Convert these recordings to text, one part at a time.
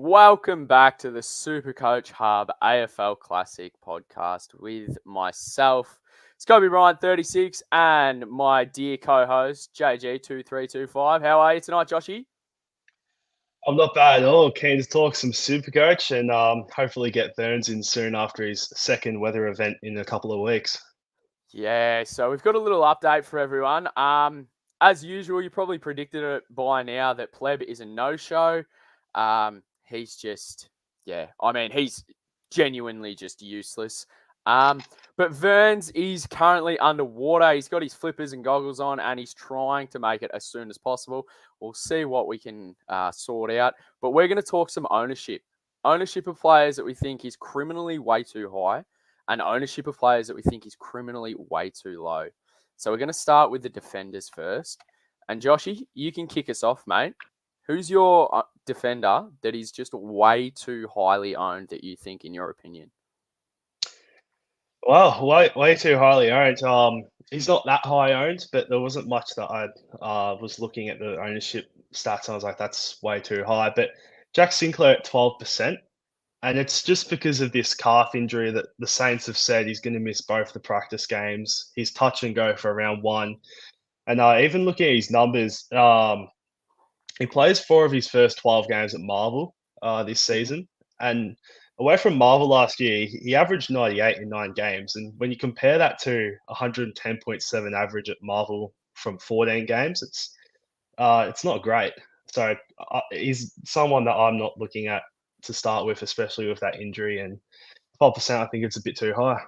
Welcome back to the Supercoach Hub AFL Classic podcast with myself, Scobie Ryan 36, and my dear co-host JG2325. How are you tonight, Joshy? I'm not bad at all. Keen to talk some Supercoach and hopefully get Burns in soon after his second weather event in a couple of weeks. Yeah, so we've got a little update for everyone. As usual, you probably predicted it by now that Pleb is a no-show. He's just, he's genuinely just useless. But Verns is currently underwater. He's got his flippers and goggles on, and he's trying to make it as soon as possible. We'll see what we can sort out. But we're going to talk some ownership. Ownership of players that we think is criminally way too high, and ownership of players that we think is criminally way too low. So we're going to start with the defenders first. And Joshy, you can kick us off, mate. Who's your defender that is just way too highly owned that you think, in your opinion? Well, way too highly owned. He's not that high owned, but there wasn't much that I was looking at the ownership stats and I was like, that's way too high. But Jack Sinclair at 12%. And it's just because of this calf injury that the Saints have said he's going to miss both the practice games. He's touch and go for round one. And even looking at his numbers, he plays 4 of his first 12 games at Marvel this season. And away from Marvel last year, he averaged 98 in 9 games. And when you compare that to 110.7 average at Marvel from 14 games, it's not great. So he's someone that I'm not looking at to start with, especially with that injury. And 12%, I think it's a bit too high.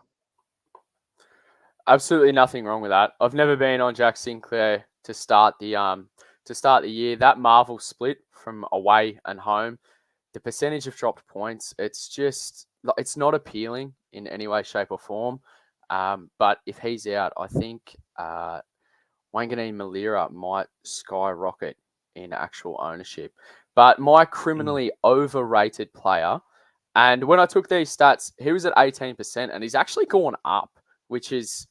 Absolutely nothing wrong with that. I've never been on Jack Sinclair to start the year. That Marvel split from away and home, the percentage of dropped points, it's not appealing in any way, shape, or form. But if he's out, I think Wanganeen Malira might skyrocket in actual ownership. But my criminally overrated player, and when I took these stats, he was at 18%, and he's actually gone up, which is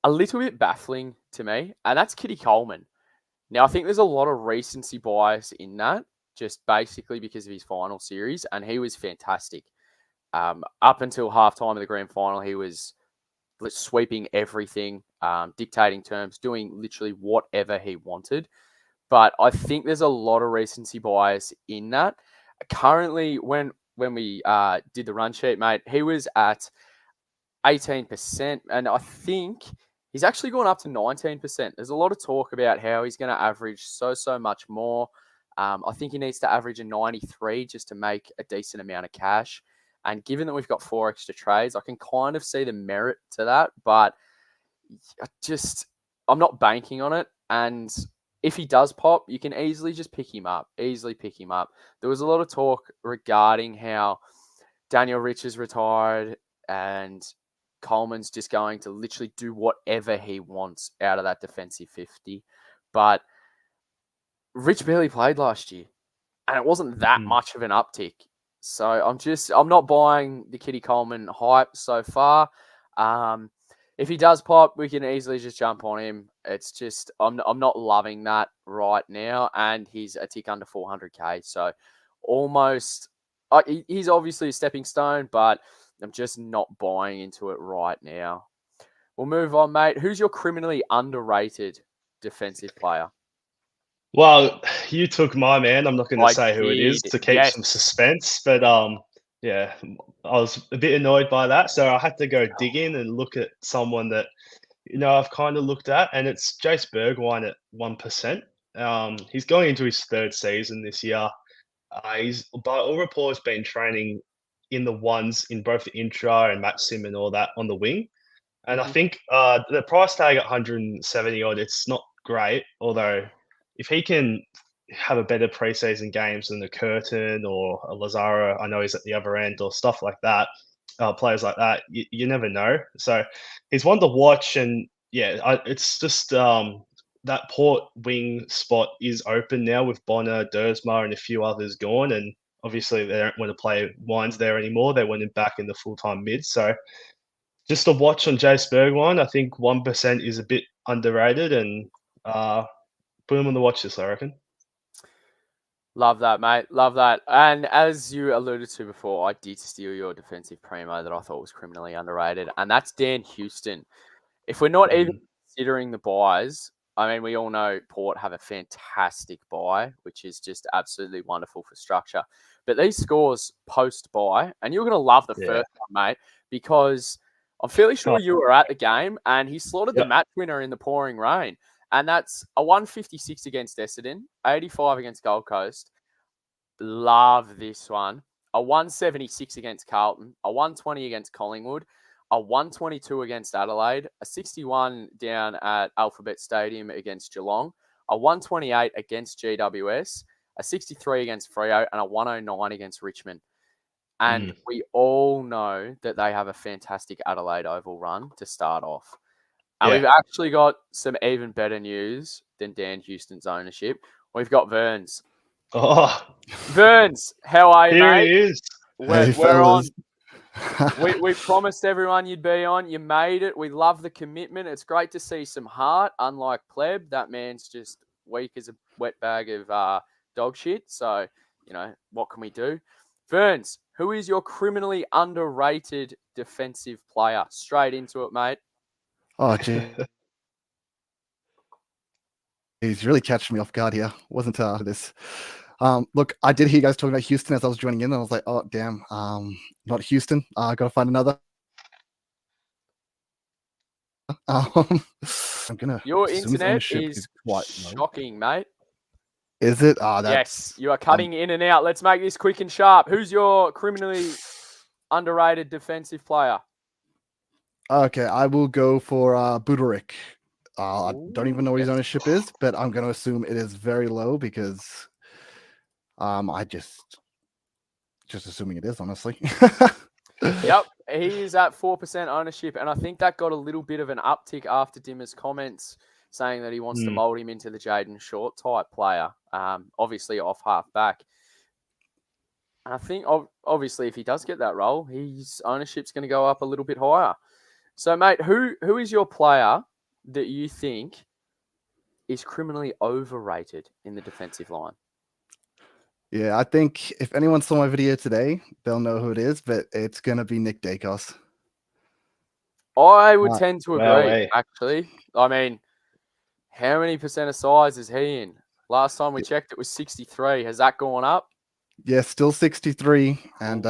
a little bit baffling to me, and that's Kitty Coleman. Now, I think there's a lot of recency bias in that, just basically because of his final series, and he was fantastic. Up until halftime of the grand final, he was sweeping everything, dictating terms, doing literally whatever he wanted. But I think there's a lot of recency bias in that. Currently, when we did the run sheet, mate, he was at 18%, and I think he's actually gone up to 19%. There's a lot of talk about how he's going to average so much more. I think he needs to average a 93 just to make a decent amount of cash. And given that we've got 4 extra trades, I can kind of see the merit to that, but I'm not banking on it. And if he does pop, you can easily just pick him up. There was a lot of talk regarding how Daniel Rich is retired and Coleman's just going to literally do whatever he wants out of that defensive 50. But Rich barely played last year, and it wasn't that much of an uptick. So I'm not buying the Kitty Coleman hype so far. If he does pop, we can easily just jump on him. It's just I'm not loving that right now, and he's a tick under 400k. So almost he's obviously a stepping stone, but I'm just not buying into it right now. We'll move on, mate. Who's your criminally underrated defensive player? Well, you took my man. I'm not going to say who it is did, to keep yes. some suspense, but yeah, I was a bit annoyed by that, so I had to go dig in and look at someone that I've kind of looked at, and it's Jace Bergwijn at 1%. He's going into his 3rd season this year. He's by all reports been training in the ones in both the intra and match sim and all that on the wing. And I think the price tag at 170 odd, it's not great. Although if he can have a better preseason games than a Curtin or a Lazaro, I know he's at the other end or stuff like that, players like that, you never know. So he's one to watch. And yeah, it's just that Port wing spot is open now with Bonner, Dersma, and a few others gone. And obviously they don't want to play Wines there anymore. They want him back in the full-time mid. So just a watch on Jace Bergwijn. I think 1% is a bit underrated, and put him on the watch list, I reckon. Love that, mate. Love that. And as you alluded to before, I did steal your defensive primo that I thought was criminally underrated, and that's Dan Houston. If we're not even considering the buys, I mean, we all know Port have a fantastic buy, which is just absolutely wonderful for structure. But these scores post buy, and you're going to love the Yeah. first one, mate, because I'm fairly sure you were at the game, and he slaughtered the Yep. match winner in the pouring rain. And that's a 156 against Essendon, 85 against Gold Coast. Love this one. A 176 against Carlton, a 120 against Collingwood, a 122 against Adelaide, a 61 down at Alphabet Stadium against Geelong, a 128 against GWS, a 63 against Freo, and a 109 against Richmond. And we all know that they have a fantastic Adelaide Oval run to start off. And we've actually got some even better news than Dan Houston's ownership. We've got Verns. Oh, Verns, how are you, here mate? he is. We're on. We promised everyone you'd be on. You made it. We love the commitment. It's great to see some heart, unlike Pleb. That man's just weak as a wet bag of dog shit. So, what can we do? Verns, who is your criminally underrated defensive player? Straight into it, mate. Oh, gee. He's really catching me off guard here. Wasn't this. Look, I did hear you guys talking about Houston as I was joining in, and I was like, oh, damn. Not Houston. I got to find another. I'm gonna. Your internet is shocking, mate. Is it? Yes, you are cutting in and out. Let's make this quick and sharp. Who's your criminally underrated defensive player? Okay, I will go for Budarick. I don't even know what his ownership is, but I'm going to assume it is very low because I just assuming it is, honestly. Yep, he is at 4% ownership, and I think that got a little bit of an uptick after Dimmer's comments saying that he wants to mould him into the Jaden Short type player, obviously off half back. And I think, obviously, if he does get that role, his ownership's going to go up a little bit higher. So, mate, who is your player that you think is criminally overrated in the defensive line? Yeah, I think if anyone saw my video today, they'll know who it is, but it's going to be Nick Dacos. I would tend to agree, actually. I mean, how many percent of size is he in? Last time we checked, it was 63. Has that gone up? Yeah, still 63. And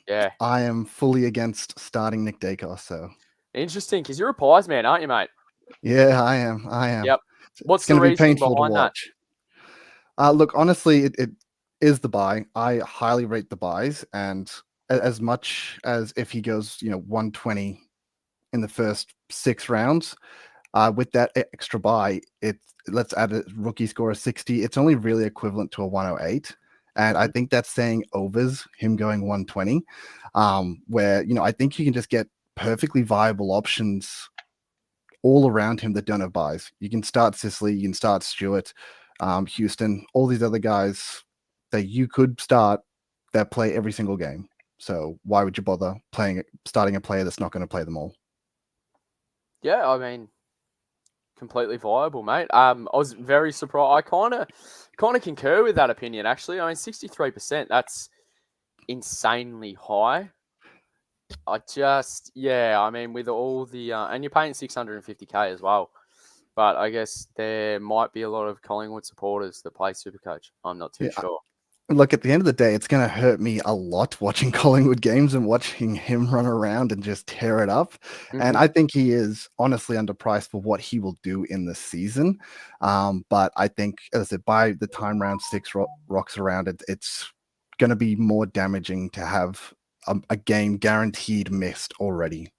yeah, I am fully against starting Nick Dacos. So interesting, because you're a Pies man, aren't you, mate? Yeah, I am. Yep. What's going the to be painful to behind watch. Look, honestly, it is the buy. I highly rate the buys, and as much as if he goes, 120 in the first 6 rounds, with that extra buy, let's add a rookie score of 60. It's only really equivalent to a 108. And I think that's saying overs him going 120, where, I think you can just get perfectly viable options all around him that don't have buys. You can start Sicily, you can start Stewart, Houston, all these other guys that you could start that play every single game. So why would you bother starting a player that's not going to play them all? Yeah, I mean, completely viable, mate. I was very surprised. I kind of concur with that opinion, actually. I mean, 63%, that's insanely high. I mean, with all the, and you're paying 650K as well. But I guess there might be a lot of Collingwood supporters that play Supercoach. I'm not too sure. Look, at the end of the day, it's going to hurt me a lot watching Collingwood games and watching him run around and just tear it up. Mm-hmm. And I think he is honestly underpriced for what he will do in the season. But I think, as I said, by the time round 6 rocks around, it's going to be more damaging to have a game guaranteed missed already.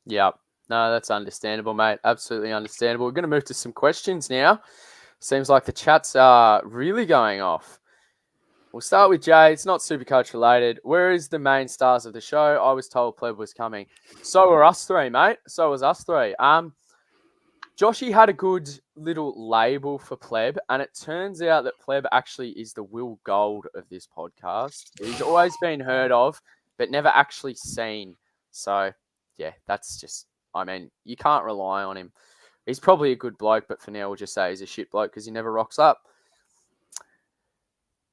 Yeah, no, that's understandable, mate. Absolutely understandable. We're going to move to some questions now. Seems like the chats are really going off. We'll start with Jay. It's not Supercoach related. Where is the main stars of the show? I was told Pleb was coming. So were us three, mate. So was us three. Joshy had a good little label for Pleb, and it turns out that Pleb actually is the Will Gold of this podcast. He's always been heard of, but never actually seen. So, yeah, that's just, I mean, you can't rely on him. He's probably a good bloke, but for now we'll just say he's a shit bloke because he never rocks up.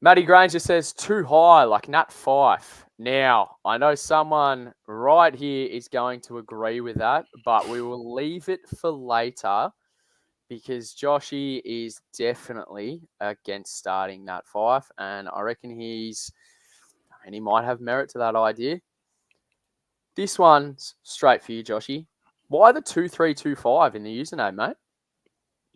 Matty Granger says too high, like Nat Fife. Now, I know someone right here is going to agree with that, but we will leave it for later because Joshy is definitely against starting Nat Fife, and I reckon he might have merit to that idea. This one's straight for you, Joshy. Why the 2325 in the username, mate?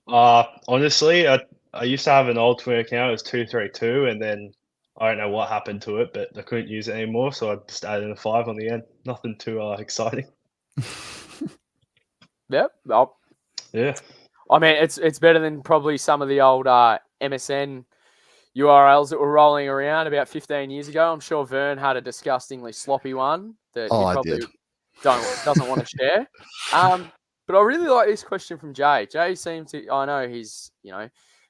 Honestly, I used to have an old Twitter account. It was 232, and then I don't know what happened to it, but I couldn't use it anymore, so I just added a 5 on the end. Nothing too exciting. Yep. Well, Yeah. I mean, it's better than probably some of the old MSN URLs that were rolling around about 15 years ago. I'm sure Vern had a disgustingly sloppy one that he probably doesn't want to share. But I really like this question from Jay. Jay seems to, I know he's,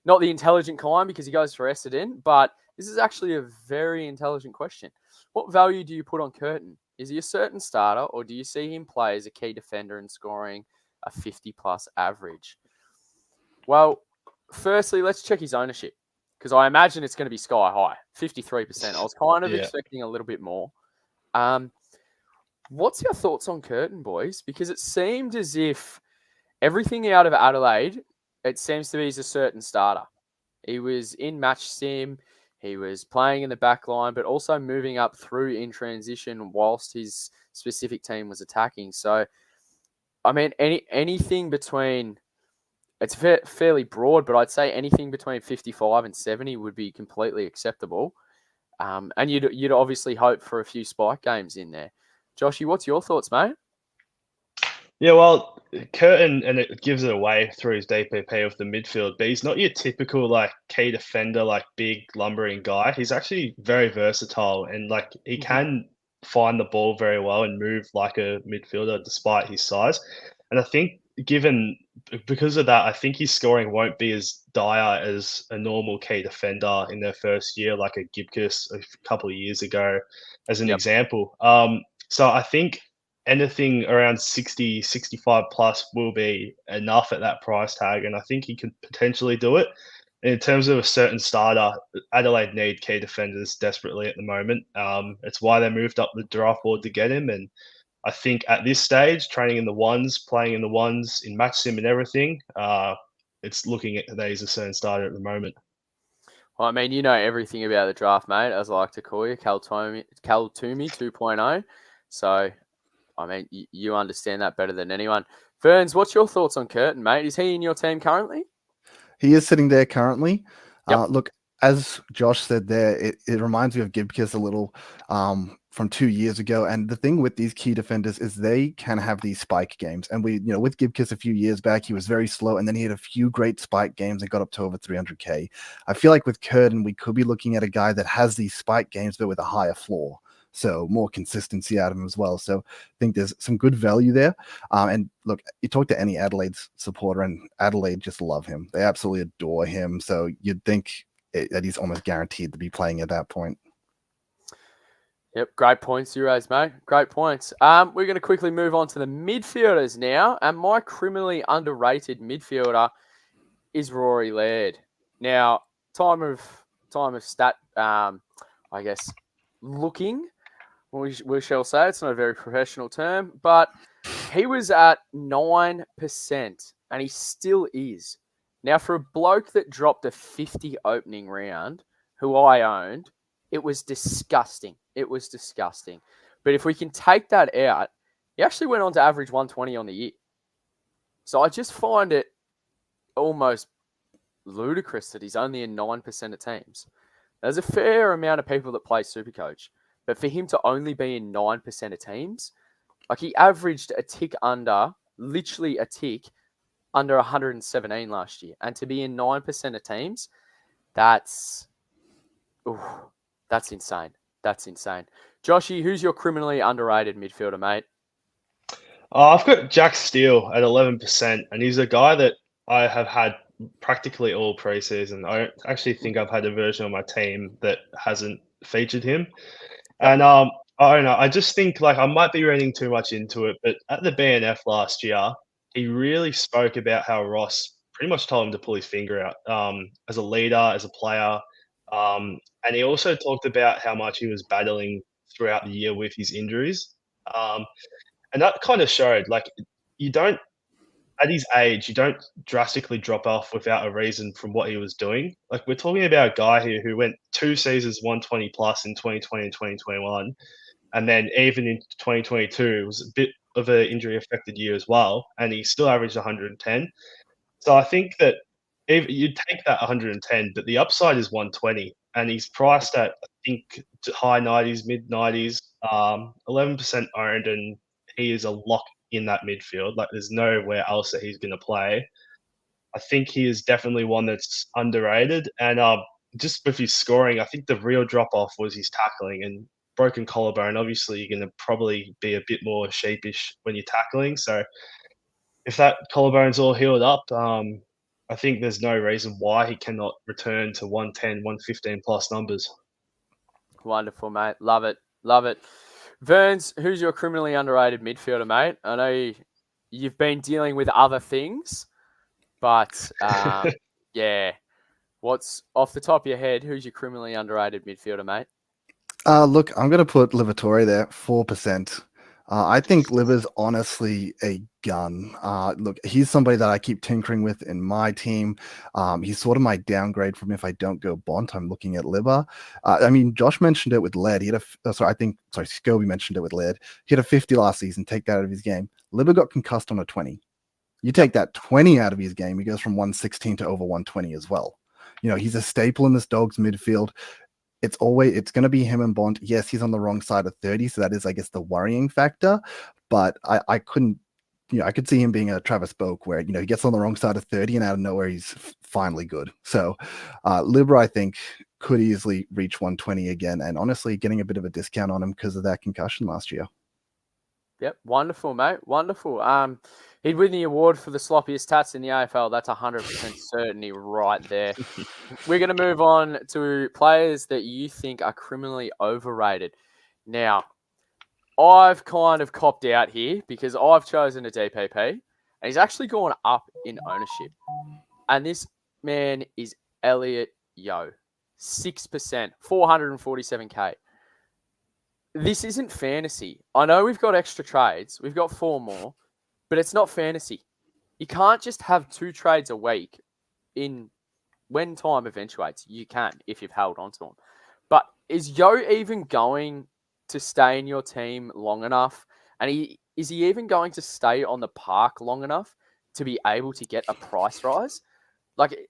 not the intelligent kind because he goes for Essendon, but this is actually a very intelligent question. What value do you put on Curtin? Is he a certain starter, or do you see him play as a key defender and scoring a 50-plus average? Well, firstly, let's check his ownership because I imagine it's going to be sky high, 53%. I was kind of expecting a little bit more. What's your thoughts on Curtin, boys? Because it seemed as if everything out of Adelaide, it seems to be he's a certain starter. He was in match sim, he was playing in the back line, but also moving up through in transition whilst his specific team was attacking. So, I mean, anything between, it's fairly broad, but I'd say anything between 55 and 70 would be completely acceptable. And you'd obviously hope for a few spike games in there. Joshy, what's your thoughts, mate? Yeah, well, Curtin, and it gives it away through his DPP of the midfield, but he's not your typical like key defender, like big lumbering guy. He's actually very versatile, and like he can find the ball very well and move like a midfielder despite his size. And I think because of that, I think his scoring won't be as dire as a normal key defender in their first year, like a Gibcus a couple of years ago, as an example. So I think anything around 60, 65 plus will be enough at that price tag, and I think he can potentially do it. In terms of a certain starter, Adelaide need key defenders desperately at the moment. It's why they moved up the draft board to get him, and I think at this stage, training in the ones, playing in the ones, in match sim and everything, it's looking at that he's a certain starter at the moment. Well, I mean, you know everything about the draft, mate, as I like to call you, Cal Toomey 2.0. So, I mean, you understand that better than anyone. Ferns, what's your thoughts on Curtin, mate? Is he in your team currently? He is sitting there currently. Yep. Look, as Josh said there, it reminds me of Gibcus a little from 2 years ago. And the thing with these key defenders is they can have these spike games. And with Gibcus a few years back, he was very slow. And then he had a few great spike games and got up to over 300K. I feel like with Curtin, we could be looking at a guy that has these spike games, but with a higher floor. So more consistency out of him as well. So I think there's some good value there. And look, you talk to any Adelaide supporter, and Adelaide just love him. They absolutely adore him. So you'd think that he's almost guaranteed to be playing at that point. Yep, great points you raised, mate. Great points. We're going to quickly move on to the midfielders now. And my criminally underrated midfielder is Rory Laird. Now, time of stat, I guess, looking, we shall say. It's not a very professional term, but he was at 9%, and he still is. Now, for a bloke that dropped a 50 opening round, who I owned, it was disgusting. It was disgusting. But if we can take that out, he actually went on to average 120 on the year. So I just find it almost ludicrous that he's only in 9% of teams. There's a fair amount of people that play Supercoach. But for him to only be in 9% of teams, like he averaged a tick under, literally a tick under 117 last year. And to be in 9% of teams, that's insane. That's insane. Joshy, who's your criminally underrated midfielder, mate? I've got Jack Steele at 11%, and he's a guy that I have had practically all preseason. I don't actually think I've had a version of my team that hasn't featured him. And I don't know. I just think like I might be reading too much into it, but at the BNF last year, he really spoke about how Ross pretty much told him to pull his finger out as a leader, as a player. And he also talked about how much he was battling throughout the year with his injuries. And that kind of showed, like, you don't, at his age, you don't drastically drop off without a reason from what he was doing. Like, we're talking about a guy here who went 2 seasons 120 plus in 2020 and 2021. And then even in 2022, it was a bit of an injury affected year as well. And he still averaged 110. So I think that if you'd take that 110, but the upside is 120, and he's priced at, I think, high 90s, mid 90s, 11% owned, and he is a lock in that midfield. Like, there's nowhere else that he's going to play. I think he is definitely one that's underrated. And just with his scoring, I think the real drop off was his tackling and broken collarbone. Obviously, you're going to probably be a bit more sheepish when you're tackling. So if that collarbone's all healed up, I think there's no reason why he cannot return to 110, 115 plus numbers. Wonderful, mate. Love it. Love it. Verns, who's your criminally underrated midfielder, mate? I know you've been dealing with other things, but yeah. What's off the top of your head? Who's your criminally underrated midfielder, mate? Look, I'm going to put Livatore there, 4%. I think Liver's honestly a gun. Look, he's somebody that I keep tinkering with in my team. He's sort of my downgrade from if I don't go Bont. I'm looking at Liver. I mean, Josh mentioned it with Led. He had Scobie mentioned it with Led. He had a 50 last season. Take that out of his game. Liver got concussed on a 20. You take that 20 out of his game, he goes from 116 to over 120 as well. You know, he's a staple in this Dogs midfield. It's going to be him and Bont. Yes, he's on the wrong side of 30, so that is, I guess, the worrying factor. But I couldn't, I could see him being a Travis Boak where, he gets on the wrong side of 30 and out of nowhere he's finally good. So Libra, I think, could easily reach 120 again, and honestly, getting a bit of a discount on him because of that concussion last year. Yep, wonderful, mate. Wonderful. He'd win the award for the sloppiest tats in the AFL. That's 100% certainty right there. We're going to move on to players that you think are criminally overrated. Now, I've kind of copped out here because I've chosen a DPP, and he's actually gone up in ownership. And this man is Elliot Yeo, 6%, 447k. This isn't fantasy. I know we've got extra trades. We've got 4 more, but it's not fantasy. You can't just have 2 trades a week when time eventuates. You can if you've held on to them. But is Yeo even going to stay in your team long enough? And is he even going to stay on the park long enough to be able to get a price rise? Like,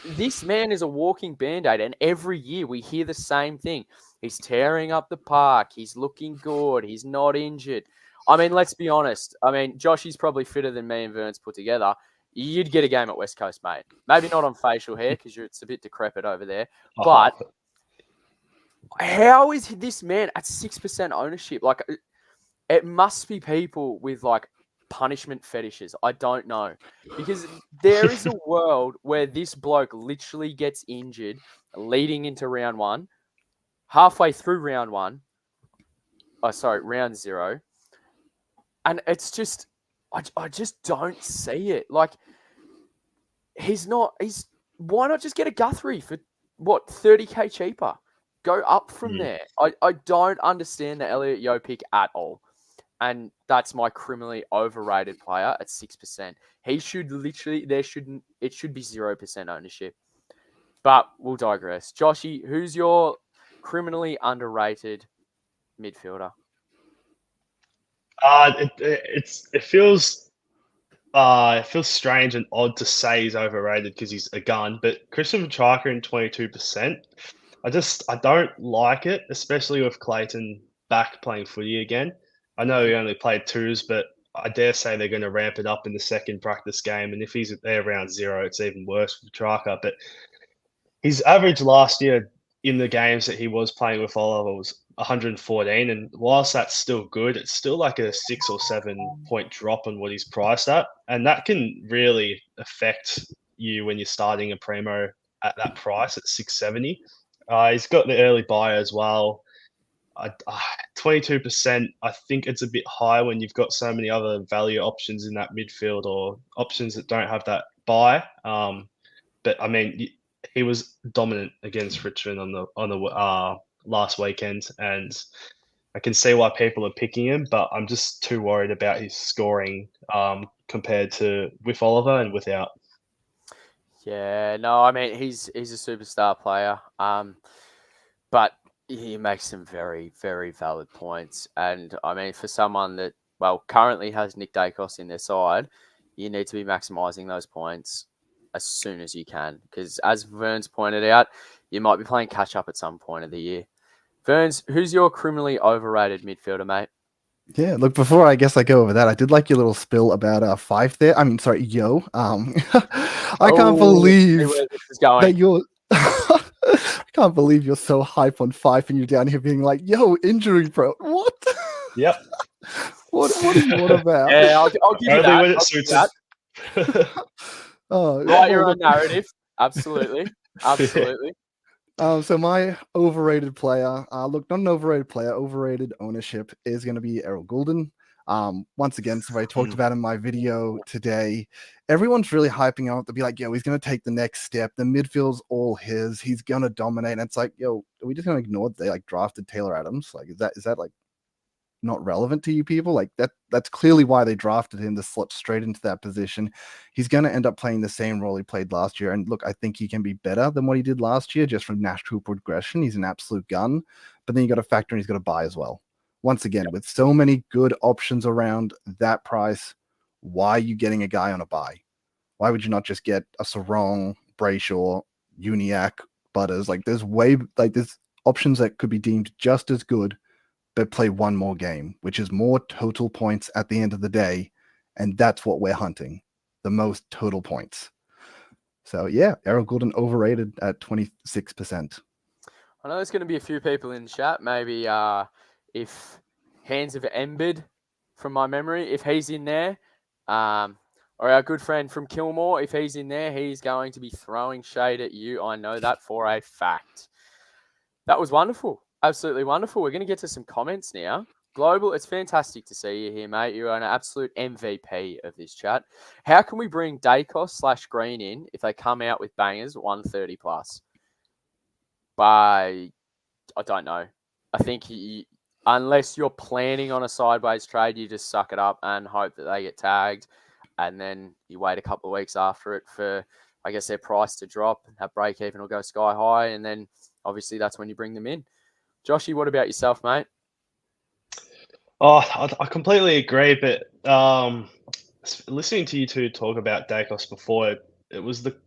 this man is a walking Band-Aid, and every year we hear the same thing. He's tearing up the park. He's looking good. He's not injured. I mean, let's be honest. I mean, Joshy's probably fitter than me and Verns put together. You'd get a game at West Coast, mate. Maybe not on facial hair because it's a bit decrepit over there. But how is this man at 6% ownership? Like, it must be people with, like, punishment fetishes. I don't know. Because there is a world where this bloke literally gets injured leading into round 1, halfway through round 0. And it's just, I just don't see it. Like, why not just get a Guthrie for, 30k cheaper? Go up from there. I don't understand the Elliot Yeo pick at all. And that's my criminally overrated player at 6%. He should literally, it should be 0% ownership. But we'll digress. Joshy, who's your criminally underrated midfielder? It feels strange and odd to say he's overrated because he's a gun, but Christian Petrarca in 22%. I don't like it, especially with Clayton back playing footy again. I know he only played 2s, but I dare say they're going to ramp it up in the second practice game. And if he's there around 0, it's even worse for Petrarca. But his average last year in the games that he was playing with Oliver was 114. And whilst that's still good, it's still like a 6 or 7 point drop on what he's priced at. And that can really affect you when you're starting a Primo at that price at 670. He's got the early buy as well. 22%, I think it's a bit high when you've got so many other value options in that midfield or options that don't have that buy. But I mean, he was dominant against Richmond on the last weekend, and I can see why people are picking him, but I'm just too worried about his scoring compared to with Oliver and without. Yeah, no, I mean he's a superstar player. But he makes some very, very valid points. And I mean, for someone that currently has Nick Dacos in their side, you need to be maximising those points as soon as you can. Because as Vern's pointed out, you might be playing catch up at some point of the year. Verns, who's your criminally overrated midfielder, mate? Yeah, look, before I guess I go over that, I did like your little spill about Fife there. I mean, sorry, Yo. I can't See believe where this is going. that you're I can't believe you're so hype on Fife and you're down here being like, yo, injury bro. What? Yep. What are you on about? Yeah, I'll give you Only that. when it I'll give suits you that. Oh, Write your well, own narrative. Absolutely. Absolutely. So my overrated player, look, not an overrated player, overrated ownership is going to be Errol Goulden. Once again, so I talked about in my video today, everyone's really hyping up to be like, yo, he's going to take the next step. The midfield's all his. He's going to dominate. And it's like, yo, are we just going to ignore that they like drafted Taylor Adams? Like, is that like not relevant to you people? Like that's clearly why they drafted him to slot straight into that position. He's going to end up playing the same role he played last year. And look, I think he can be better than what he did last year just from natural progression. He's an absolute gun. But then you got to factor in he's got to buy as well. Once again, with so many good options around that price, why are you getting a guy on a buy? Why would you not just get a Sarong, Brayshaw, Uniac, Butters? Like there's options that could be deemed just as good but play one more game, which is more total points at the end of the day. And that's what we're hunting, the most total points. So yeah, Errol Goulden overrated at 26%. I know there's going to be a few people in the chat. Maybe if Hands of Embed, from my memory, if he's in there, or our good friend from Kilmore, if he's in there, he's going to be throwing shade at you. I know that for a fact. That was wonderful. Absolutely wonderful. We're going to get to some comments now. Global, it's fantastic to see you here, mate. You're an absolute MVP of this chat. How can we bring Dacos/Green in if they come out with bangers 130 plus? I don't know. I think unless you're planning on a sideways trade, you just suck it up and hope that they get tagged. And then you wait a couple of weeks after it for, I guess, their price to drop and that break even will go sky high. And then obviously that's when you bring them in. Joshy, what about yourself, mate? Oh, I completely agree. But listening to you two talk about Dacos before, it was the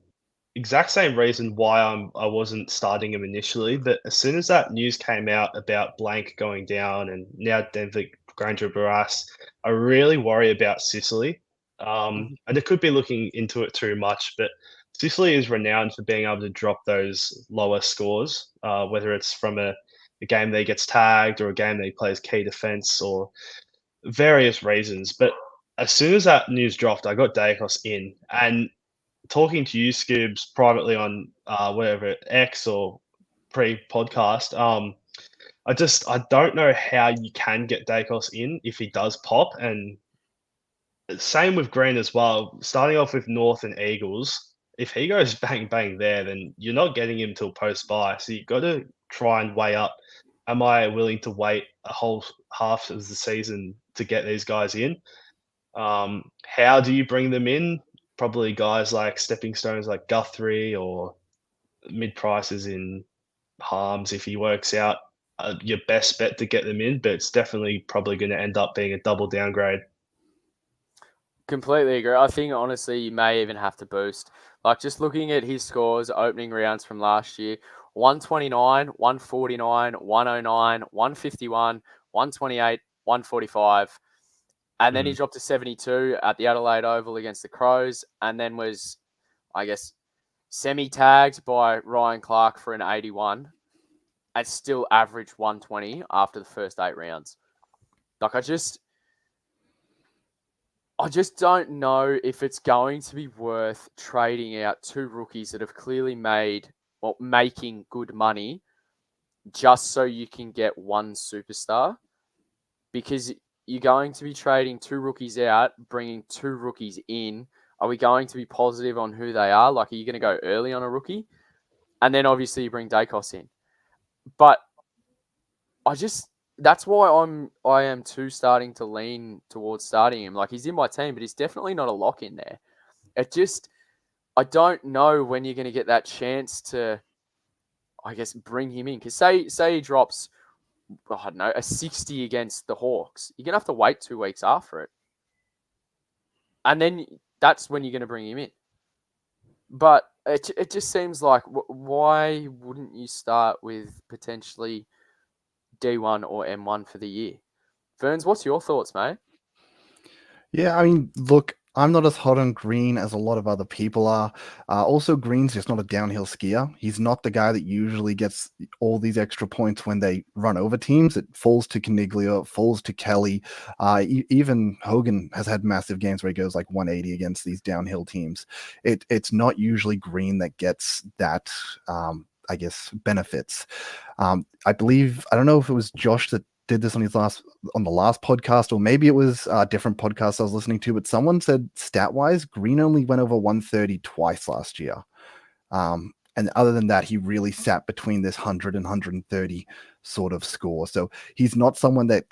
exact same reason why I wasn't starting him initially. But as soon as that news came out about Blank going down and now Denver Granger Barras, I really worry about Sicily. And it could be looking into it too much, but Sicily is renowned for being able to drop those lower scores, whether it's from a game that he gets tagged or a game that he plays key defense or various reasons. But as soon as that news dropped, I got Dacos in. And talking to you, Scoobs, privately on whatever X or pre-podcast, I don't know how you can get Dacos in if he does pop. And same with Green as well. Starting off with North and Eagles, if he goes bang bang there, then you're not getting him till post buy. So you've got to try and weigh up. Am I willing to wait a whole half of the season to get these guys in? How do you bring them in? Probably guys like stepping stones like Guthrie or mid prices in Harms if he works out your best bet to get them in, but it's definitely probably going to end up being a double downgrade. Completely agree. I think honestly you may even have to boost. Like just looking at his scores, opening rounds from last year, 129, 149, 109, 151, 128, 145. And then he dropped to 72 at the Adelaide Oval against the Crows, and then was, I guess, semi-tagged by Ryan Clark for an 81, and still averaged 120 after the first 8 rounds. Like, I just don't know if it's going to be worth trading out 2 rookies that have clearly making good money just so you can get 1 superstar, because you're going to be trading 2 rookies out, bringing 2 rookies in. Are we going to be positive on who they are? Like, are you going to go early on a rookie? and then obviously you bring Dacos in. But that's why I am too starting to lean towards starting him. Like, he's in my team, but he's definitely not a lock in there. I don't know when you're going to get that chance to, I guess, bring him in. Because say he drops, I don't know, a 60 against the Hawks. You're going to have to wait 2 weeks after it. And then that's when you're going to bring him in. But it just seems like, why wouldn't you start with potentially D1 or M1 for the year? Ferns, what's your thoughts, mate? Yeah, I mean, look, I'm not as hot on Green as a lot of other people are. Also, Green's just not a downhill skier. He's not the guy that usually gets all these extra points when they run over teams. It falls to Caniglia, falls to Kelly. Even Hogan has had massive games where he goes like 180 against these downhill teams. It's not usually Green that gets that, I guess, benefits. I believe, I don't know if it was Josh that did this on the last podcast, or maybe it was a different podcast I was listening to, but someone said stat wise, Green only went over 130 twice last year. And other than that, he really sat between this 100 and 130 sort of score. So he's not someone that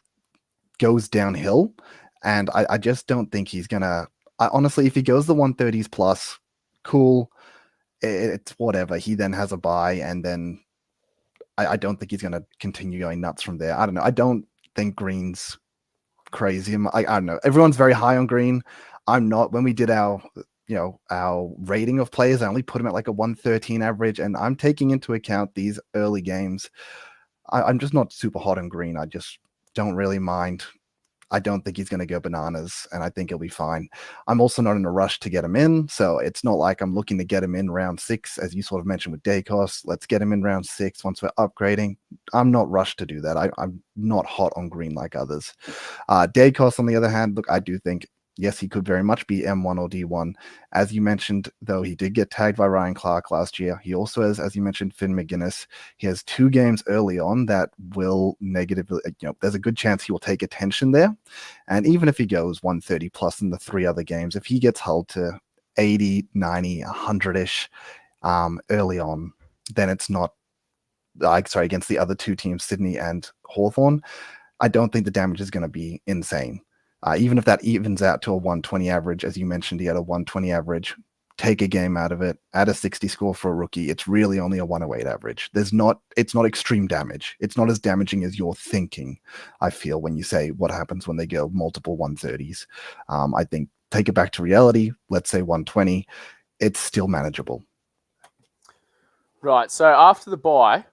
goes downhill. And I just don't think he's gonna, honestly, if he goes the 130s plus, cool. It's whatever. He then has a bye, and then I don't think he's going to continue going nuts from there. I don't know. I don't think Green's crazy. I don't know. Everyone's very high on Green. I'm not. When we did our rating of players, I only put him at like a 113 average, and I'm taking into account these early games. I'm just not super hot on Green. I just don't really mind. I don't think he's going to go bananas, and I think he'll be fine. I'm also not in a rush to get him in, so it's not like I'm looking to get him in round 6, as you sort of mentioned with Dacos. Let's get him in round 6 once we're upgrading. I'm not rushed to do that. I'm not hot on Green like others. Dacos, on the other hand, look, I do think, yes, he could very much be M1 or D1. As you mentioned, though, he did get tagged by Ryan Clark last year. He also has, as you mentioned, Finn McGuinness. He has 2 games early on that will negatively, there's a good chance he will take attention there. And even if he goes 130 plus in the 3 other games, if he gets hulled to 80, 90, 100-ish early on, then it's not, against the other 2 teams, Sydney and Hawthorn, I don't think the damage is going to be insane. Even if that evens out to a 120 average, as you mentioned, he had a 120 average, take a game out of it, add a 60 score for a rookie. It's really only a 108 average. It's not extreme damage. It's not as damaging as you're thinking, I feel, when you say what happens when they go multiple 130s. I think take it back to reality. Let's say 120. It's still manageable. Right. So after the bye,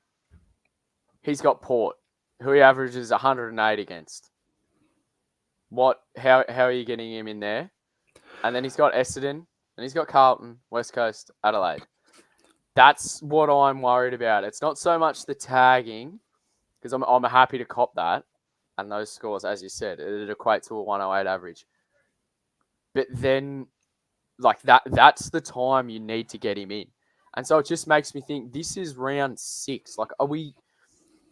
he's got Port, who he averages 108 against. How are you getting him in there? And then he's got Essendon, and he's got Carlton, West Coast, Adelaide. That's what I'm worried about. It's not so much the tagging, because I'm happy to cop that, and those scores, as you said, it equates to a 108 average. But then, like that's the time you need to get him in. And so it just makes me think, this is round 6. Like,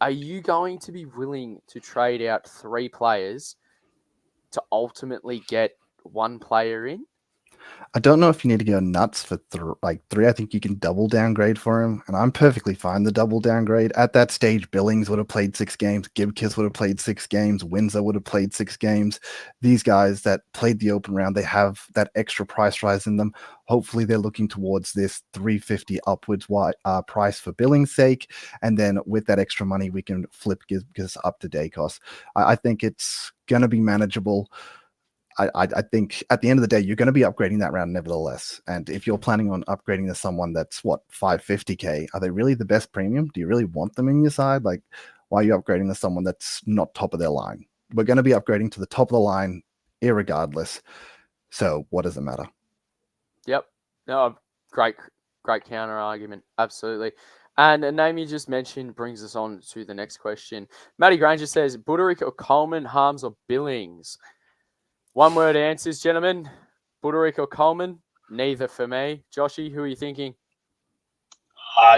are you going to be willing to trade out 3 players to ultimately get 1 player in? I don't know if you need to go nuts for 3. I think you can double downgrade for him, and I'm perfectly fine the double downgrade. At that stage, Billings would have played 6 games, Gibkiss would have played 6 games, Windsor would have played 6 games. These guys that played the open round, they have that extra price rise in them. Hopefully they're looking towards this 350 upwards price for Billings' sake, and then with that extra money, we can flip Gibkiss up to Dacos. I think it's going to be manageable. I think at the end of the day, you're going to be upgrading that round nevertheless. And if you're planning on upgrading to someone that's 550k, are they really the best premium? Do you really want them in your side? Like, why are you upgrading to someone that's not top of their line? We're going to be upgrading to the top of the line irregardless. So what does it matter? Yep. No, great counter argument. Absolutely. And a name you just mentioned brings us on to the next question. Matty Granger says, Buderick or Coleman, Harms or Billings? 1-word answers, gentlemen. Buderick or Coleman? Neither for me. Joshy, who are you thinking?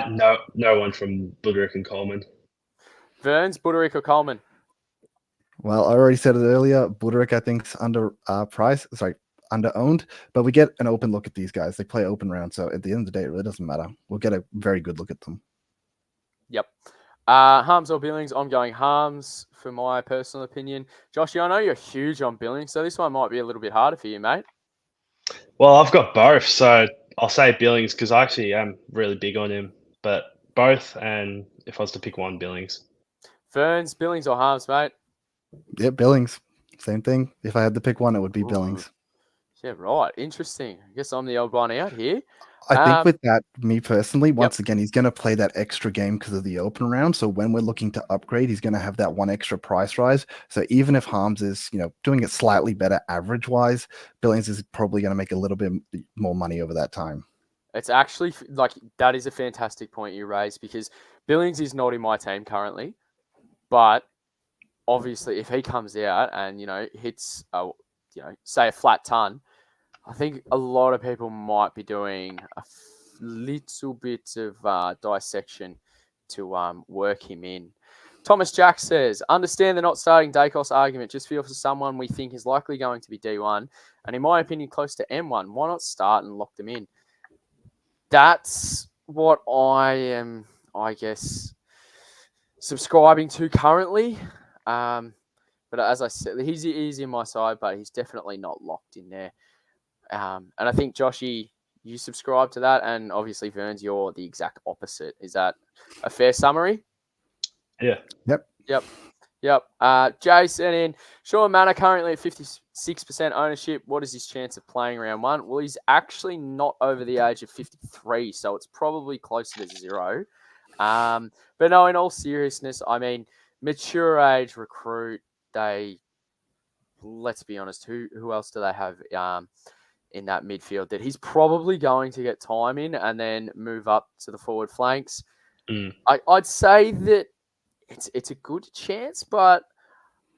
No one from Buderick and Coleman. Verns, Buderick or Coleman? Well, I already said it earlier. Buderick, I think, is under price. Sorry, under-owned, but we get an open look at these guys. They play open round, so at the end of the day, it really doesn't matter. We'll get a very good look at them. Yep. Harms or Billings? I'm going Harms for my personal opinion. Joshy, I know you're huge on Billings, so this one might be a little bit harder for you, mate. Well, I've got both, so I'll say Billings because I actually am really big on him. But both, and if I was to pick one, Billings. Ferns, Billings or Harms, mate? Yeah, Billings. Same thing. If I had to pick one, it would be Billings. Yeah, right. Interesting. I guess I'm the old one out here. I think with that, me personally, once again, he's going to play that extra game because of the open round. So when we're looking to upgrade, he's going to have that one extra price rise. So even if Harms is, doing it slightly better average wise, Billings is probably going to make a little bit more money over that time. It's actually that is a fantastic point you raised because Billings is not in my team currently, but obviously if he comes out and hits say a flat ton, I think a lot of people might be doing a little bit of dissection to work him in. Thomas Jack says, understand the not starting Dacos argument. Just feel for someone we think is likely going to be D1 and in my opinion close to M1. Why not start and lock them in? That's what I am, I guess, subscribing to currently. But as I said, he's in my side, but he's definitely not locked in there. And I think, Joshy, you subscribe to that. And obviously, Verns, you're the exact opposite. Is that a fair summary? Yeah. Yep. Jay sent in, Sean Manor currently at 56% ownership. What is his chance of playing round one? Well, he's actually not over the age of 53, so it's probably closer to 0. But no, in all seriousness, I mean, mature age recruit, let's be honest, who else do they have in that midfield that he's probably going to get time in and then move up to the forward flanks? I'd say that it's a good chance, but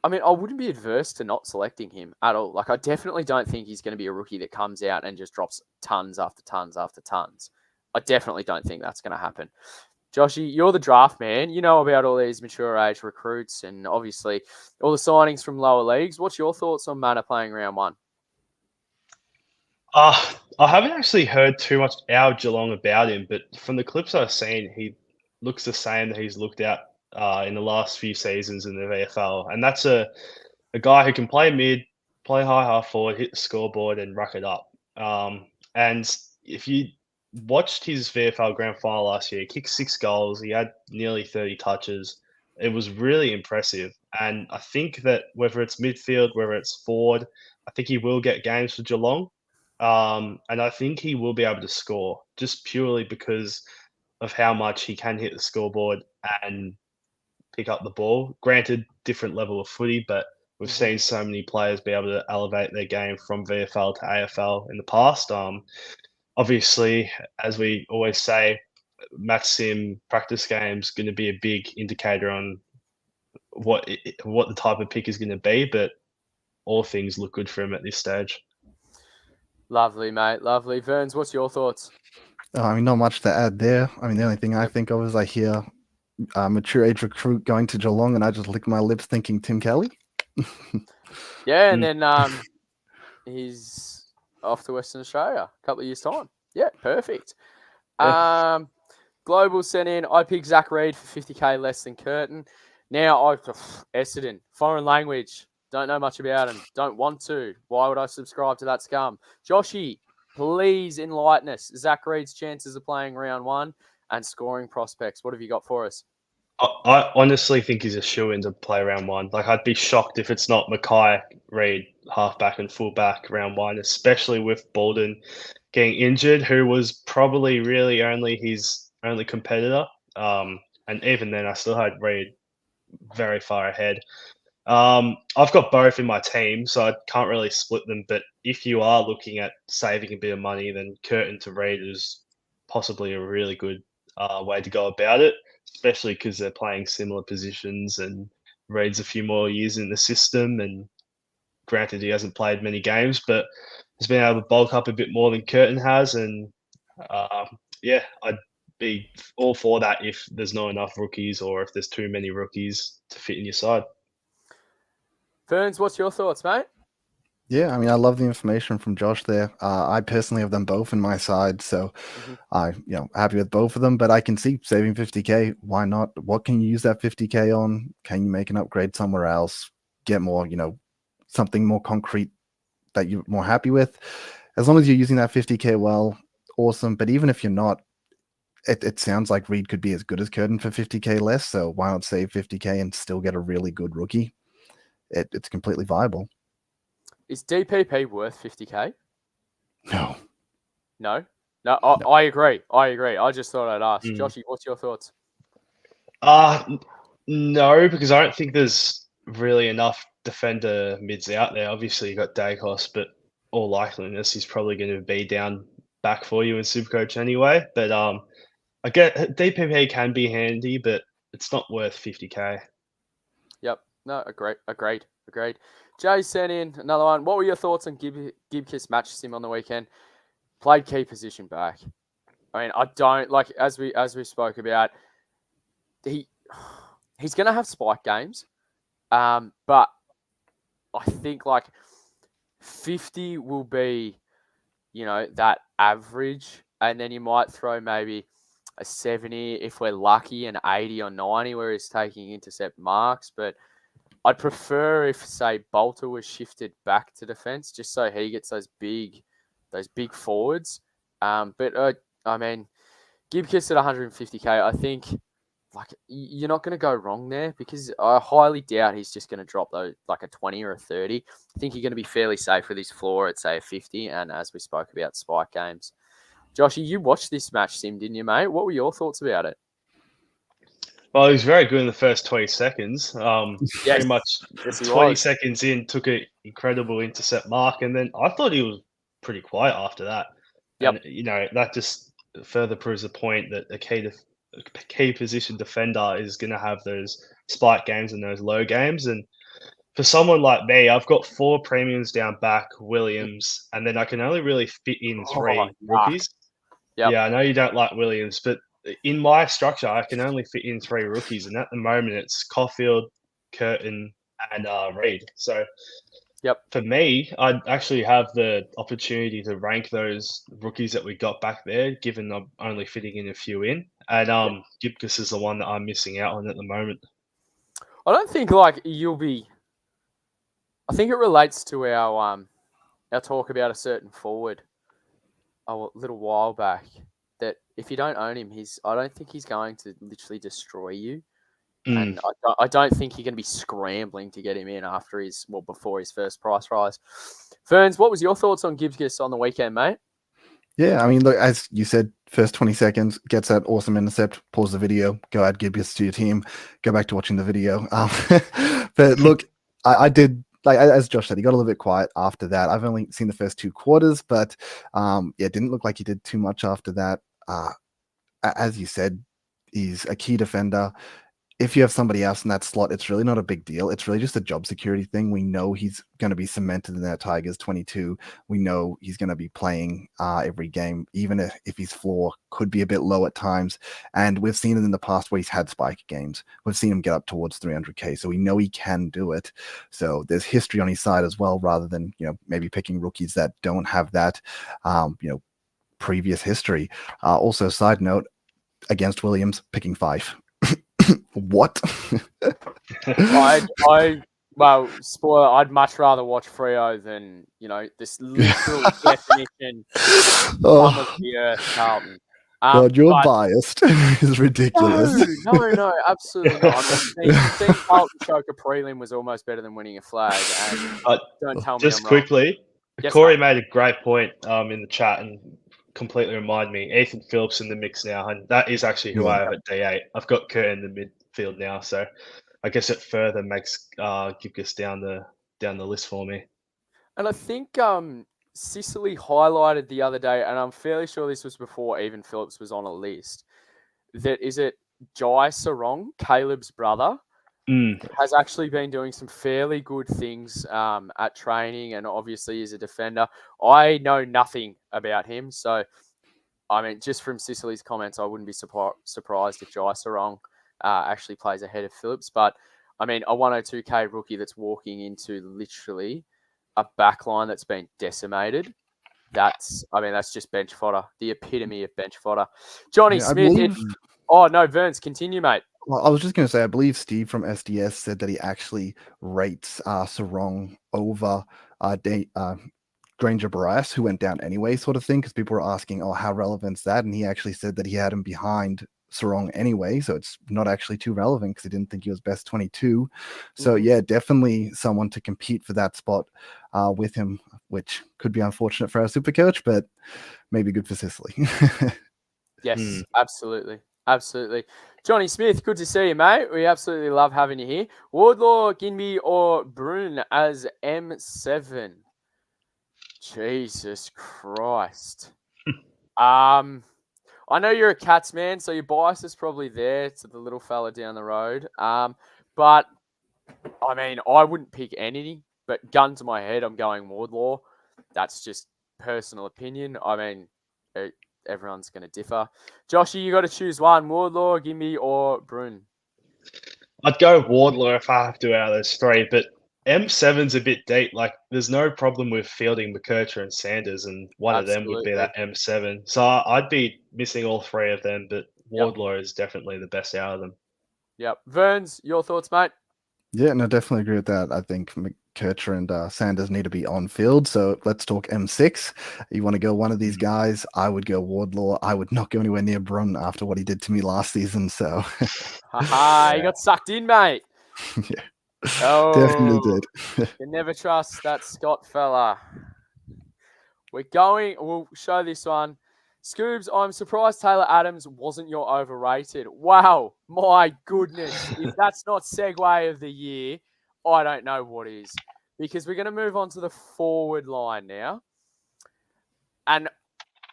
I mean, I wouldn't be adverse to not selecting him at all. I definitely don't think he's going to be a rookie that comes out and just drops tons after tons after tons. I definitely don't think that's going to happen. Joshy, you're the draft man. You know about all these mature age recruits and obviously all the signings from lower leagues. What's your thoughts on Manor playing round one? I haven't actually heard too much out of Geelong about him, but from the clips I've seen, he looks the same that he's looked at in the last few seasons in the VFL. And that's a guy who can play mid, play high half forward, hit the scoreboard and rack it up. And if you watched his VFL grand final last year, he kicked 6 goals, he had nearly 30 touches. It was really impressive. And I think that whether it's midfield, whether it's forward, I think he will get games for Geelong. And I think he will be able to score just purely because of how much he can hit the scoreboard and pick up the ball. Granted, different level of footy, but we've seen so many players be able to elevate their game from VFL to AFL in the past. Obviously, as we always say, match sim practice games going to be a big indicator on what the type of pick is going to be, but all things look good for him at this stage. Lovely, mate. Lovely. Verns, what's your thoughts? I mean, not much to add there. I mean, the only thing I think of is I hear mature age recruit going to Geelong, and I just lick my lips thinking Tim Kelly. Yeah, and then he's off to Western Australia a couple of years' time. Yeah, perfect. Yeah. Global sent in, I picked Zach Reid for 50k less than Curtin. Now, Essendon, foreign language. Don't know much about him. Don't want to. Why would I subscribe to that scum? Joshy, please enlighten us. Zach Reid's chances of playing round one and scoring prospects. What have you got for us? I honestly think he's a shoo-in to play round one. I'd be shocked if it's not Mackay, Reid, halfback and fullback round one, especially with Bolden getting injured, who was probably really only his only competitor. And even then, I still had Reid very far ahead. I've got both in my team, so I can't really split them. But if you are looking at saving a bit of money, then Curtin to Reid is possibly a really good way to go about it, especially because they're playing similar positions and Reid's a few more years in the system. And granted, he hasn't played many games, but he's been able to bulk up a bit more than Curtin has. And yeah, I'd be all for that if there's not enough rookies or if there's too many rookies to fit in your side. Ferns, what's your thoughts, mate? Yeah, I mean, I love the information from Josh there. I personally have them both in my side, so Mhm. happy with both of them. But I can see saving 50K. Why not? What can you use that 50K on? Can you make an upgrade somewhere else? Get more, something more concrete that you're more happy with. As long as you're using that 50K well, awesome. But even if you're not, it sounds like Reed could be as good as Curtin for 50K less. So why not save 50K and still get a really good rookie? It's completely viable. Is DPP worth 50K? No, No? No, no. I agree. I agree. I just thought I'd ask. Mm. Joshy, what's your thoughts? No, because I don't think there's really enough defender mids out there. Obviously, you got Dacos, but all likeliness he's probably going to be down back for you in Supercoach anyway. But I get DPP can be handy, but it's not worth 50K. Yep. No, agreed. Jay sent in another one. What were your thoughts on Gibkiss match sim on the weekend? Played key position back. I mean, I don't like as we spoke about. He's gonna have spike games, but I think like 50 will be, that average, and then you might throw maybe a 70 if we're lucky, an 80 or 90 where he's taking intercept marks. But I'd prefer if, say, Bolter was shifted back to defense just so he gets those big forwards. But I mean, Gibkiss at 150K, I think like you're not going to go wrong there because I highly doubt he's just going to drop those like a 20 or a 30. I think you're going to be fairly safe with his floor at say a 50. And as we spoke about spike games, Joshy, you watched this match sim, didn't you, mate? What were your thoughts about it? Well, he was very good in the first 20 seconds. Pretty much Yes, he 20 was. seconds in, took an incredible intercept mark, and then I thought he was pretty quiet after that. Yep. And that just further proves the point that a key position defender is going to have those spike games and those low games. And for someone like me, I've got 4 premiums down back, Williams, and then I can only really fit in 3 rookies. Yep. Yeah, I know you don't like Williams, but in my structure, I can only fit in 3 rookies, and at the moment, it's Caulfield, Curtin, and Reed. So Yep. for me, I'd actually have the opportunity to rank those rookies that we got back there, given I'm only fitting in a few in. And Gibcus is the one that I'm missing out on at the moment. I don't think like you'll be. I think it relates to our talk about a certain forward a little while back. That if you don't own him, I don't think he's going to literally destroy you. Mm. And I don't think you're going to be scrambling to get him in before his first price rise. Ferns, what was your thoughts on Gibcus on the weekend, mate? Yeah, I mean, look, as you said, first 20 seconds, gets that awesome intercept, pause the video, go add Gibcus to your team, go back to watching the video. But look, I did, like, as Josh said, he got a little bit quiet after that. I've only seen the first 2 quarters, but it didn't look like he did too much after that. As you said, he's a key defender. If you have somebody else in that slot, it's really not a big deal. It's really just a job security thing. We know he's going to be cemented in that Tigers 22. We know he's going to be playing every game, even if his floor could be a bit low at times. And we've seen it in the past where he's had spike games. We've seen him get up towards 300K. So we know he can do it. So there's history on his side as well, rather than, maybe picking rookies that don't have that, previous history. Also, side note, against Williams, picking 5. What? Spoiler, I'd much rather watch Freo than, this literal definition of the earth, Carlton. God, you're biased. It's ridiculous. No, absolutely not. I mean, seeing Carlton choke a prelim was almost better than winning a flag. And don't tell me Just I'm quickly, wrong. Yes, Corey mate. made a great point in the chat and completely reminded me. Ethan Phillips in the mix now, and that is actually who I have at D8. I've got Kurt in the midfield now, so I guess it further makes Gibcus down the list for me. And I think Sicily highlighted the other day, and I'm fairly sure this was before even Phillips was on a list, that is it Jai Sarong, Caleb's brother, has actually been doing some fairly good things at training, and obviously is a defender. I know nothing about him, so I mean, just from Sicily's comments, I wouldn't be surprised if Jai Sarong actually plays ahead of Phillips. But I mean, a 102K rookie that's walking into literally a back line that's been decimated. That's just bench fodder. The epitome of bench fodder. Johnny Yeah, I Smith. believe- Oh, no, Verns, continue, mate. Well, I was just going to say, I believe Steve from SDS said that he actually rates Sarong over Granger Bryce, who went down anyway, sort of thing, because people were asking, oh, how relevant's that? And he actually said that he had him behind Sarong anyway, so it's not actually too relevant because he didn't think he was best 22. So yeah, definitely someone to compete for that spot with him, which could be unfortunate for our super coach, but maybe good for Sicily. Yes, absolutely. Absolutely. Johnny Smith, good to see you, mate. We absolutely love having you here. Wardlaw, Ginby, or Brun as M7? Jesus Christ. I know you're a Cats man, so your bias is probably there to the little fella down the road. But, I mean, I wouldn't pick any, but gun to my head, I'm going Wardlaw. That's just personal opinion. I mean, everyone's going to differ. Joshy, you got to choose one. Wardlaw, Ginby, or Brun? I'd go Wardlaw if I have to out of those three, but M7's a bit deep. Like, there's no problem with fielding McKercher and Sanders, and one of them would be that M7. So I'd be missing all three of them, but Wardlaw is definitely the best out of them. Yep. Verns, your thoughts, mate? Yeah, no, definitely agree with that. I think McKercher and Sanders need to be on field. So let's talk M6. You want to go one of these guys? I would go Wardlaw. I would not go anywhere near Brun after what he did to me last season. So, haha, you got sucked in, mate. Yeah, definitely did. You never trust that Scott fella. We'll show this one. Scoobs, I'm surprised Taylor Adams wasn't your overrated. Wow, my goodness. If that's not segue of the year, I don't know what is. Because we're going to move on to the forward line now. And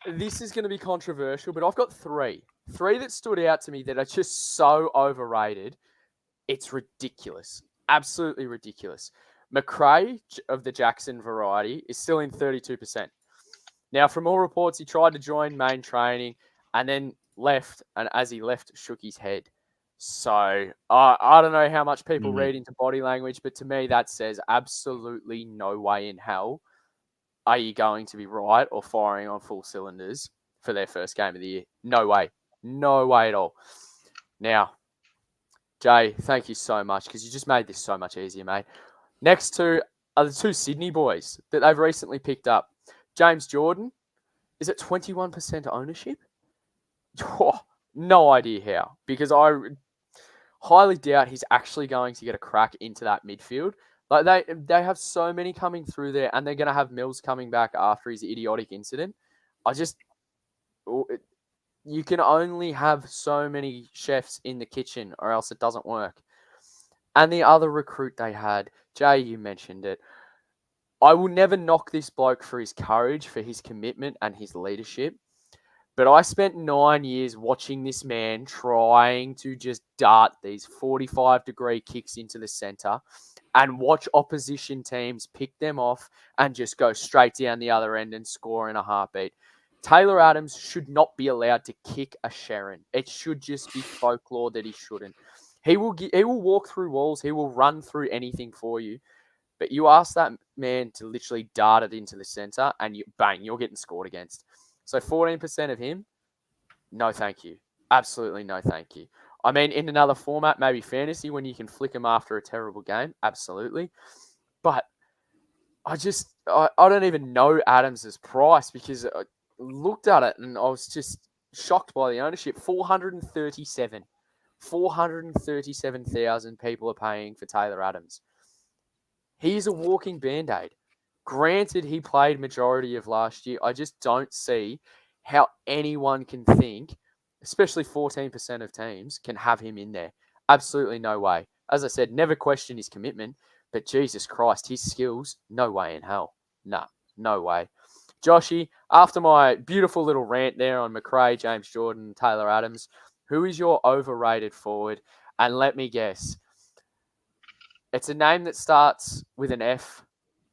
this is going to be controversial, but I've got three. Three that stood out to me that are just so overrated. It's ridiculous. Absolutely ridiculous. McRae of the Jackson variety is still in 32%. Now, from all reports, he tried to join main training and then left, and as he left, shook his head. So, I don't know how much people read into body language, but to me, that says absolutely no way in hell are you going to be right or firing on full cylinders for their first game of the year. No way. No way at all. Now, Jay, thank you so much because you just made this so much easier, mate. Next two are the two Sydney boys that they've recently picked up. James Jordan is at 21% ownership. Oh, no idea how, because I highly doubt he's actually going to get a crack into that midfield. Like they have so many coming through there, and they're going to have Mills coming back after his idiotic incident. You can only have so many chefs in the kitchen, or else it doesn't work. And the other recruit they had, Jay, you mentioned it. I will never knock this bloke for his courage, for his commitment and his leadership. But I spent 9 years watching this man trying to just dart these 45-degree kicks into the center and watch opposition teams pick them off and just go straight down the other end and score in a heartbeat. Taylor Adams should not be allowed to kick a Sharon. It should just be folklore that he shouldn't. He will walk through walls. He will run through anything for you. But you ask that man to literally dart it into the center and you're getting scored against. So 14% of him, no thank you. Absolutely no thank you. I mean, in another format, maybe fantasy, when you can flick him after a terrible game, absolutely. But I don't even know Adams's price because I looked at it and I was just shocked by the ownership. 437,000 people are paying for Taylor Adams. He's a walking Band-Aid. Granted, he played majority of last year. I just don't see how anyone can think, especially 14% of teams, can have him in there. Absolutely no way. As I said, never question his commitment, but Jesus Christ, his skills, no way in hell. Nah, no way. Joshy, after my beautiful little rant there on McRae, James Jordan, Taylor Adams, who is your overrated forward? And let me guess. It's a name that starts with an F,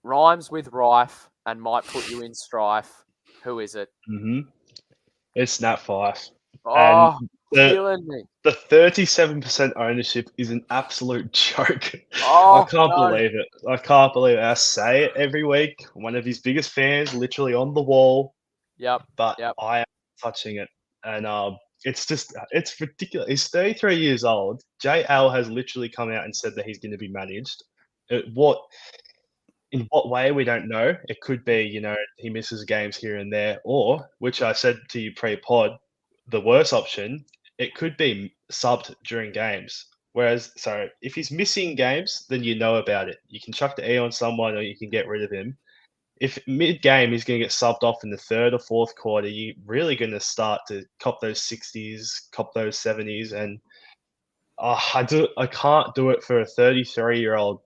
rhymes with rife, and might put you in strife. Who is it? It's Nat Fyfe. Oh, killing me. The 37% ownership is an absolute joke. Oh, I can't no. believe it. I can't believe it. I say it every week. One of his biggest fans, literally on the wall, Yep. but Yep. I am touching it. And it's ridiculous. He's 33 years old. JL has literally come out and said that he's going to be managed. In what way, we don't know. It could be, he misses games here and there, or, which I said to you pre-pod, the worst option, it could be subbed during games. Whereas, so if he's missing games, then you know about it. You can chuck the E on someone, or you can get rid of him. If mid-game he's going to get subbed off in the third or fourth quarter, you're really going to start to cop those 60s, cop those 70s, and I can't do it for a 33-year-old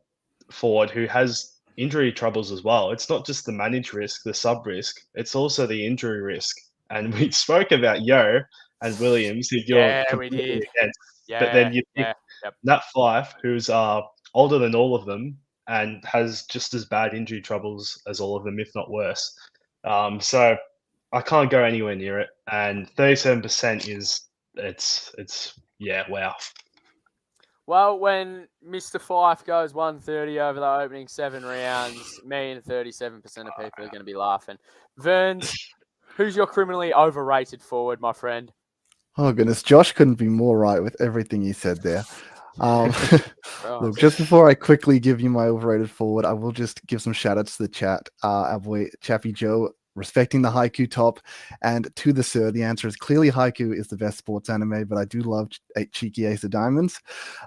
forward who has injury troubles as well. It's not just the managed risk, the sub risk, it's also the injury risk. And we spoke about Yo and Williams, who you're Yeah, we completely did. against. Yeah. But then you pick Yeah. Yep. Nat Fife, who's older than all of them and has just as bad injury troubles as all of them, if not worse. So I can't go anywhere near it. And 37% it's wow. Well, when Mr. Fife goes 130 over the opening 7 rounds, me and 37% of people are going to be laughing. Verns, who's your criminally overrated forward, my friend? Oh goodness, Josh couldn't be more right with everything he said there. Look, just before I quickly give you my overrated forward, I will just give some shout outs to the chat. Our boy Chappy Joe, respecting the Haiku top, and to the sir, the answer is clearly Haiku is the best sports anime, but I do love Cheeky Ace of Diamonds.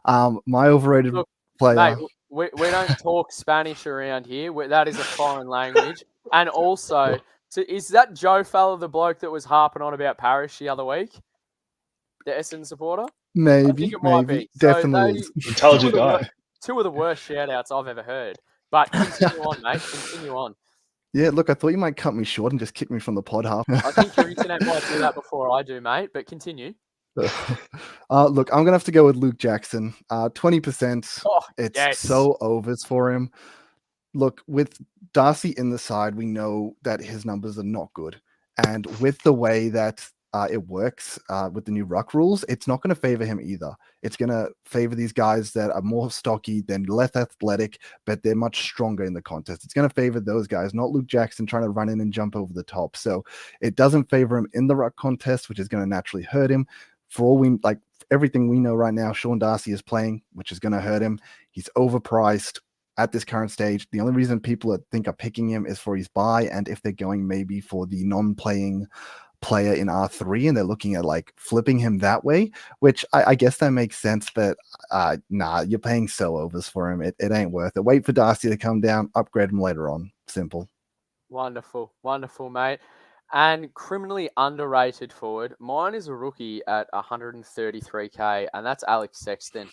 My overrated player. Mate, we don't talk Spanish around here. That is a foreign language. And also, is that Joe fella the bloke that was harping on about Parrish the other week? The Essendon supporter? Maybe, definitely is. Intelligent guy. Two of the worst shout-outs I've ever heard. But continue on, mate. Continue on. Yeah, look, I thought you might cut me short and just kick me from the pod half. I think your internet might do that before I do, mate, but continue. Look, I'm going to have to go with Luke Jackson. 20%. It's so overs for him. Look, with Darcy in the side, we know that his numbers are not good. And with the way that it works with the new ruck rules, it's not going to favor him either. It's going to favor these guys that are more stocky, than less athletic, but they're much stronger in the contest. It's going to favor those guys, not Luke Jackson trying to run in and jump over the top. So it doesn't favor him in the ruck contest, which is going to naturally hurt him. For all everything we know right now, Sean Darcy is playing, which is going to hurt him. He's overpriced at this current stage. The only reason people are picking him is for his buy, and if they're going maybe for the non-playing player in R3 and they're looking at flipping him that way, which I guess that makes sense, but nah, you're paying so overs for him. It ain't worth it. Wait for Darcy to come down, upgrade him later on. Simple. Wonderful, mate. And criminally underrated forward, mine is a rookie at 133k, and that's Alex Sexton.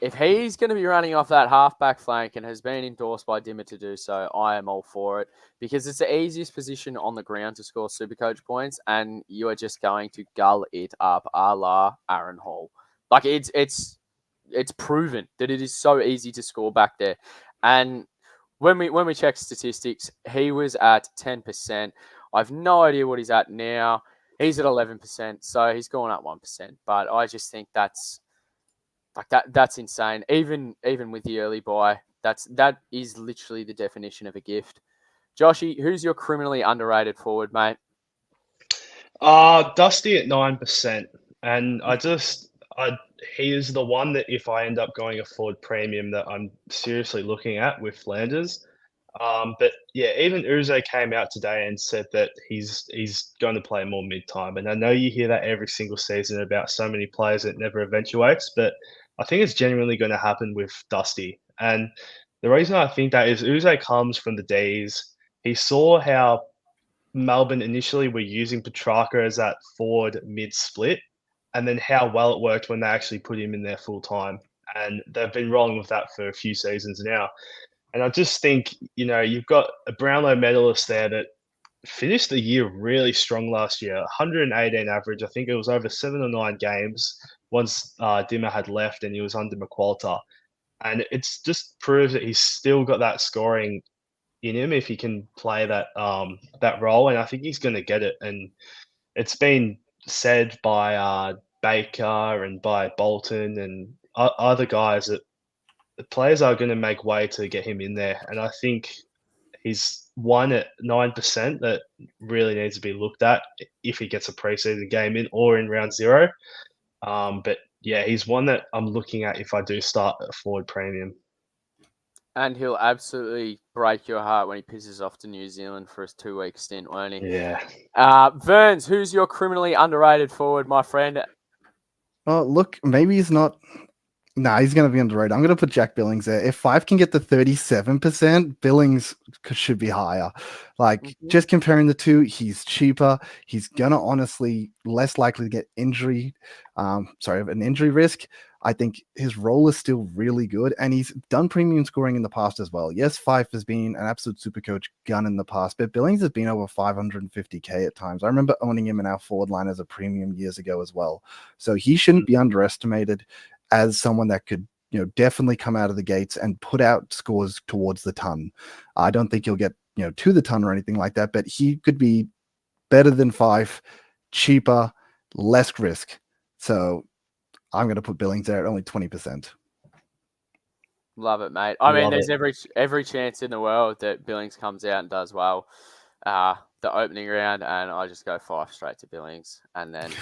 If he's going to be running off that halfback flank and has been endorsed by Dimmer to do so, I am all for it, because it's the easiest position on the ground to score Supercoach points, and you are just going to gull it up a la Aaron Hall. It's proven that it is so easy to score back there. And when we check statistics, he was at 10%. I've no idea what he's at now. He's at 11%, so he's gone up 1%. But I just think that's insane. Even with the early buy, that is literally the definition of a gift. Joshy, who's your criminally underrated forward, mate? Dusty at 9%, and he is the one that if I end up going a forward premium that I'm seriously looking at with Flanders. But yeah, even Uze came out today and said that he's going to play more mid-time. And I know you hear that every single season about so many players that never eventuates, but I think it's genuinely going to happen with Dusty. And the reason I think that is Uze comes from the Ds. He saw how Melbourne initially were using Petrarca as that forward mid-split, and then how well it worked when they actually put him in there full-time. And they've been rolling with that for a few seasons now. And I just think, you've got a Brownlow medalist there that finished the year really strong last year, 118 average. I think it was over 7 or 9 games once Dimmer had left and he was under McQualter. And it's just proves that he's still got that scoring in him if he can play that role. And I think he's going to get it. And it's been said by Baker and by Bolton and other guys that the players are going to make way to get him in there. And I think he's one at 9% that really needs to be looked at if he gets a preseason game in or in round 0. But yeah, he's one that I'm looking at if I do start a forward premium. And he'll absolutely break your heart when he pisses off to New Zealand for his 2-week stint, won't he? Yeah. Verns, who's your criminally underrated forward, my friend? Oh, look, maybe he's not. Nah, he's going to be underrated. I'm going to put Jack Billings there. If Fife can get the 37%, Billings should be higher. Like, just comparing the two, he's cheaper. He's going to honestly less likely to get an injury risk. I think his role is still really good, and he's done premium scoring in the past as well. Yes, Fife has been an absolute super coach gun in the past, but Billings has been over 550k at times. I remember owning him in our forward line as a premium years ago as well. So he shouldn't be underestimated as someone that could, definitely come out of the gates and put out scores towards the ton. I don't think he'll get, to the ton or anything like that, but he could be better than Fife, cheaper, less risk. So I'm going to put Billings there at only 20%. Love it, mate. I mean, there's every chance in the world that Billings comes out and does well. The opening round, and I just go 5 straight to Billings, and then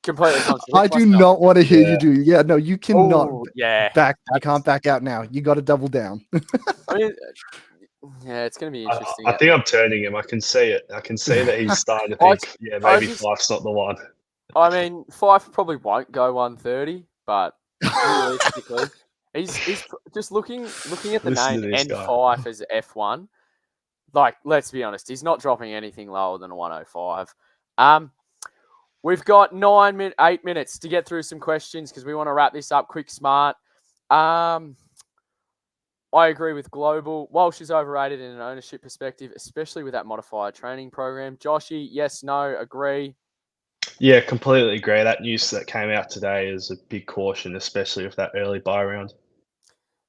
completely. I do not want to hear you do. Yeah, no, you cannot. Ooh, yeah, you can't back out now. You got to double down. I mean, yeah, it's going to be interesting. I think I'm turning him. I can see it. I can see that he's starting to think, maybe Fife's not the one. I mean, Fife probably won't go 130, but realistically, he's just looking at the name and Fife as F1. Like, let's be honest, he's not dropping anything lower than a 105. We've got 8 minutes to get through some questions because we want to wrap this up quick, smart. I agree with Global. Walsh is overrated in an ownership perspective, especially with that modified training program. Joshy, yes, no, agree. Yeah, completely agree. That news that came out today is a big caution, especially with that early buy round.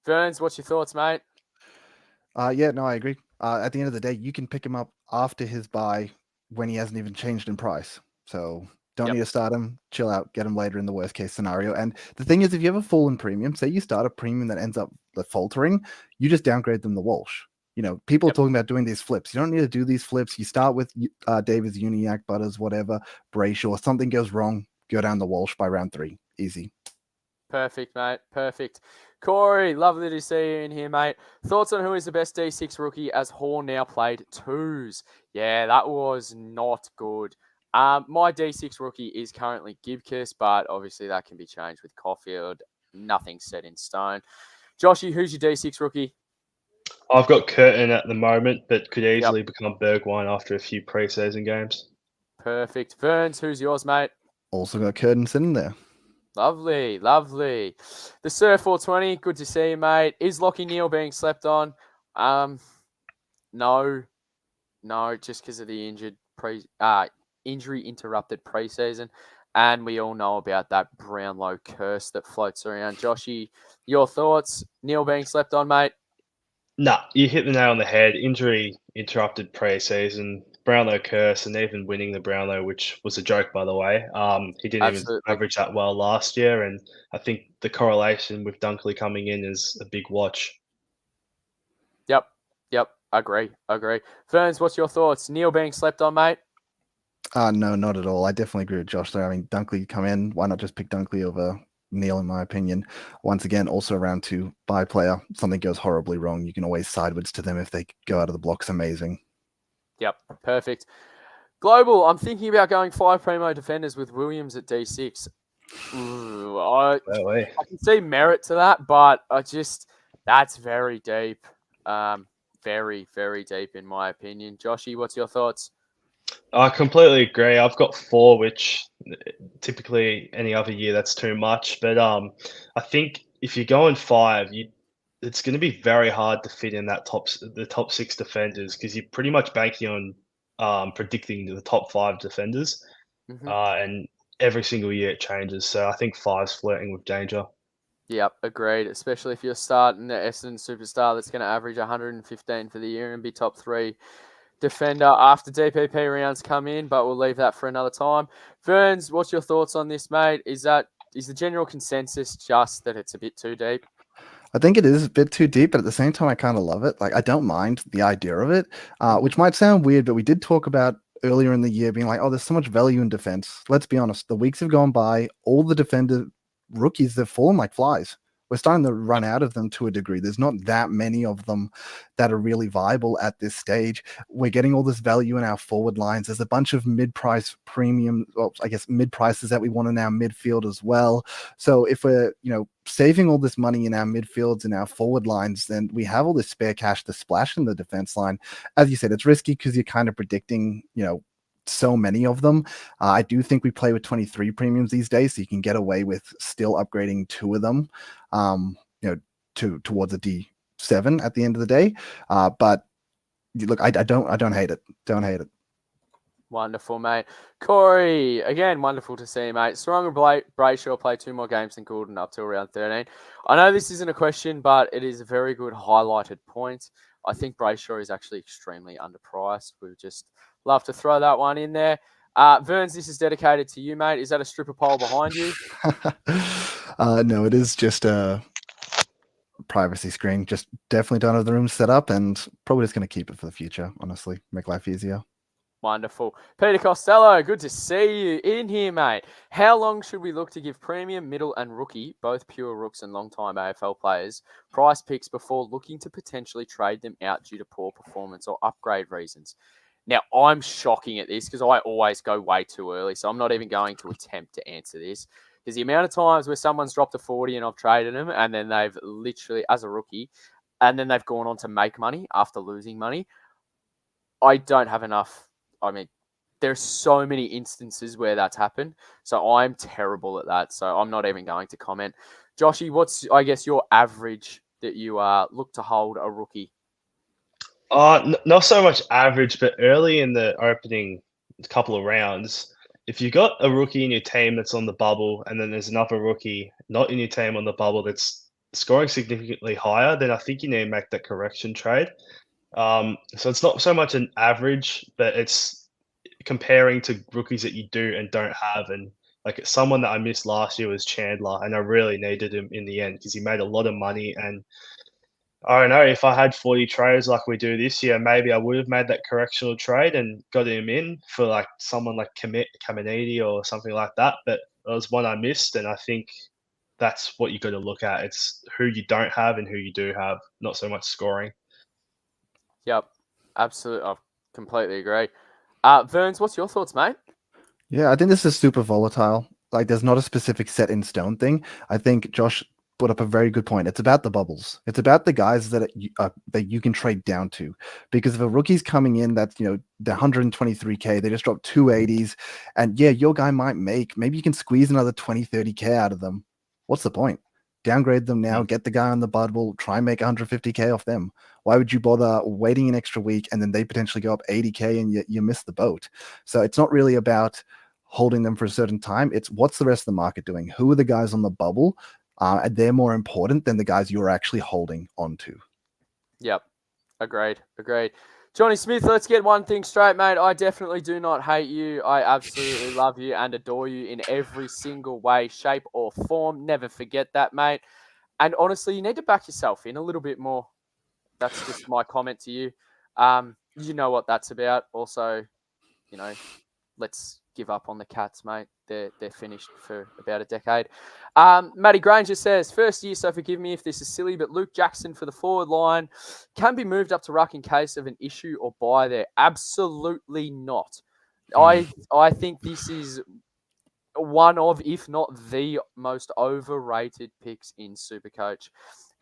Verns, what's your thoughts, mate? Yeah, no, I agree. At the end of the day, you can pick him up after his buy when he hasn't even changed in price. So don't need to start him. Chill out. Get him later in the worst case scenario. And the thing is, if you have a fallen premium, say you start a premium that ends up faltering, you just downgrade them to Walsh. People are talking about doing these flips. You don't need to do these flips. You start with Davis, Uniac, Butters, whatever, Brayshaw. Something goes wrong, go down the Walsh by round 3. Easy. Perfect, mate. Perfect. Corey, lovely to see you in here, mate. Thoughts on who is the best D6 rookie as Hall now played 2s? Yeah, that was not good. My D6 rookie is currently Gibcus, but obviously that can be changed with Caulfield. Nothing set in stone. Joshy, who's your D6 rookie? I've got Curtin at the moment, but could easily become Bergwijn after a few preseason games. Perfect. Verns, who's yours, mate? Also got Curtin sitting there. Lovely, lovely. The Sir 420, good to see you, mate. Is Lockie Neal being slept on? No, just because of the injury interrupted preseason, and we all know about that Brownlow curse that floats around. Joshy, your thoughts? Neal being slept on, mate? Nah, you hit the nail on the head. Injury interrupted preseason, Brownlow curse, and even winning the Brownlow, which was a joke, by the way. He didn't even average that well last year, and I think the correlation with Dunkley coming in is a big watch. Yep, agree. Verns, what's your thoughts? Neal being slept on, mate? No, not at all. I definitely agree with Josh there. I mean, Dunkley come in. Why not just pick Dunkley over Neal, in my opinion? Once again, also around to buy player. Something goes horribly wrong, you can always sideways to them if they go out of the blocks. Amazing. Yep, perfect. Global, I'm thinking about going 5 primo defenders with Williams at D6. Ooh, I can see merit to that, but that's very deep. Very, very deep in my opinion. Joshy, what's your thoughts? I completely agree. I've got 4, which typically any other year that's too much. But I think if you're going 5, it's going to be very hard to fit in the top 6 defenders because you're pretty much banking on predicting the top 5 defenders, and every single year it changes. So I think 5's flirting with danger. Yep, agreed. Especially if you're starting the Essendon superstar that's going to average 115 for the year and be top 3 defender after DPP rounds come in, but we'll leave that for another time. Verns, what's your thoughts on this, mate? Is the general consensus just that it's a bit too deep? I think it is a bit too deep, but at the same time, I kind of love it. Like, I don't mind the idea of it, which might sound weird, but we did talk about earlier in the year being like, oh, there's so much value in defense. Let's be honest. The weeks have gone by. All the defender rookies, they've fallen like flies. We're starting to run out of them to a degree. There's not that many of them that are really viable at this stage. We're getting all this value in our forward lines. There's a bunch of mid-price premium, well, I guess mid-prices that we want in our midfield as well. So if we're, saving all this money in our midfields and our forward lines, then we have all this spare cash to splash in the defense line. As you said, it's risky because you're kind of predicting, so many of them. I do think we play with 23 premiums these days, so you can get away with still upgrading 2 of them, towards a D7 at the end of the day. But look, I don't hate it. Don't hate it. Wonderful, mate. Corey, again, wonderful to see you, mate. Sarong and Brayshaw play 2 more games than Goulden up to round 13. I know this isn't a question, but it is a very good highlighted point. I think Brayshaw is actually extremely underpriced. We would just love to throw that one in there. Verns, this is dedicated to you, mate. Is that a stripper pole behind you? No, it is just a privacy screen. Just definitely don't have the room set up, and probably just going to keep it for the future, honestly. Make life easier. Wonderful. Peter Costello, good to see you in here, mate. How long should we look to give premium, middle, and rookie, both pure rooks and long-time AFL players, price picks before looking to potentially trade them out due to poor performance or upgrade reasons? Now, I'm shocking at this because I always go way too early, so I'm not even going to attempt to answer this. Because the amount of times where someone's dropped a 40 and I've traded them, and then they've literally, as a rookie, and then they've gone on to make money after losing money, I don't have enough. I mean, there's so many instances where that's happened. So I'm terrible at that. So I'm not even going to comment. Joshy, what's, I guess, your average that you look to hold a rookie? Not so much average, but early in the opening couple of rounds, if you got a rookie in your team that's on the bubble, and then there's another rookie not in your team on the bubble that's scoring significantly higher, then I think you need to make that correction trade. So it's not so much an average, but it's comparing to rookies that you do and don't have. And like someone that I missed last year was Chandler, and I really needed him in the end because he made a lot of money. And I don't know, if I had 40 trades like we do this year, maybe I would have made that correctional trade and got him in for like someone like Caminiti or something like that. But it was one I missed, and I think that's what you got to look at. It's who you don't have and who you do have, not so much scoring. Yep, absolutely. I completely agree. Verns, what's your thoughts, mate? Yeah, I think this is super volatile. Like, there's not a specific set in stone thing. I think Josh put up a very good point. It's about the bubbles. It's about the guys that you can trade down to. Because if a rookie's coming in that's, the 123K, they just dropped 280s, and yeah, your guy might maybe you can squeeze another 20, 30K out of them. What's the point? Downgrade them now, get the guy on the bubble, try and make 150K off them. Why would you bother waiting an extra week and then they potentially go up 80K and you miss the boat? So it's not really about holding them for a certain time. It's what's the rest of the market doing? Who are the guys on the bubble? And they're more important than the guys you're actually holding onto. Yep. Agreed. Johnny Smith, let's get one thing straight, mate. I definitely do not hate you. I absolutely love you and adore you in every single way, shape, or form. Never forget that, mate. And honestly, you need to back yourself in a little bit more. That's just my comment to you. You know what that's about. Also, let's give up on the Cats, mate. They're finished for about a decade. Matty Granger says, first year, so forgive me if this is silly, but Luke Jackson for the forward line can be moved up to ruck in case of an issue or buy there. Absolutely not. I think this is one of, if not the most overrated picks in Supercoach.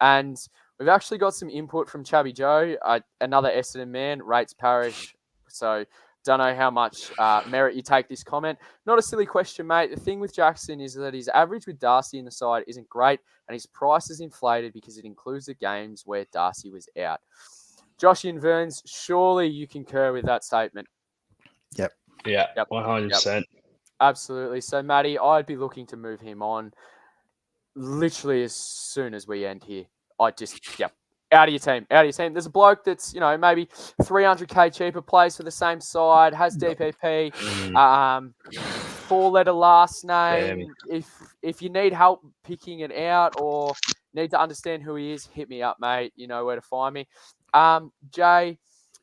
And we've actually got some input from Chubby Joe, another Essendon man, rates Parish. So don't know how much merit you take this comment. Not a silly question, mate. The thing with Jackson is that his average with Darcy in the side isn't great, and his price is inflated because it includes the games where Darcy was out. Josh and Verns, surely you concur with that statement. Yep. 100%. Yep. Absolutely. So, Matty, I'd be looking to move him on literally as soon as we end here. Out of your team. There's a bloke that's, maybe 300k cheaper, plays for the same side, has DPP, 4-letter last name. If you need help picking it out or need to understand who he is, hit me up, mate. You know where to find me. Jay,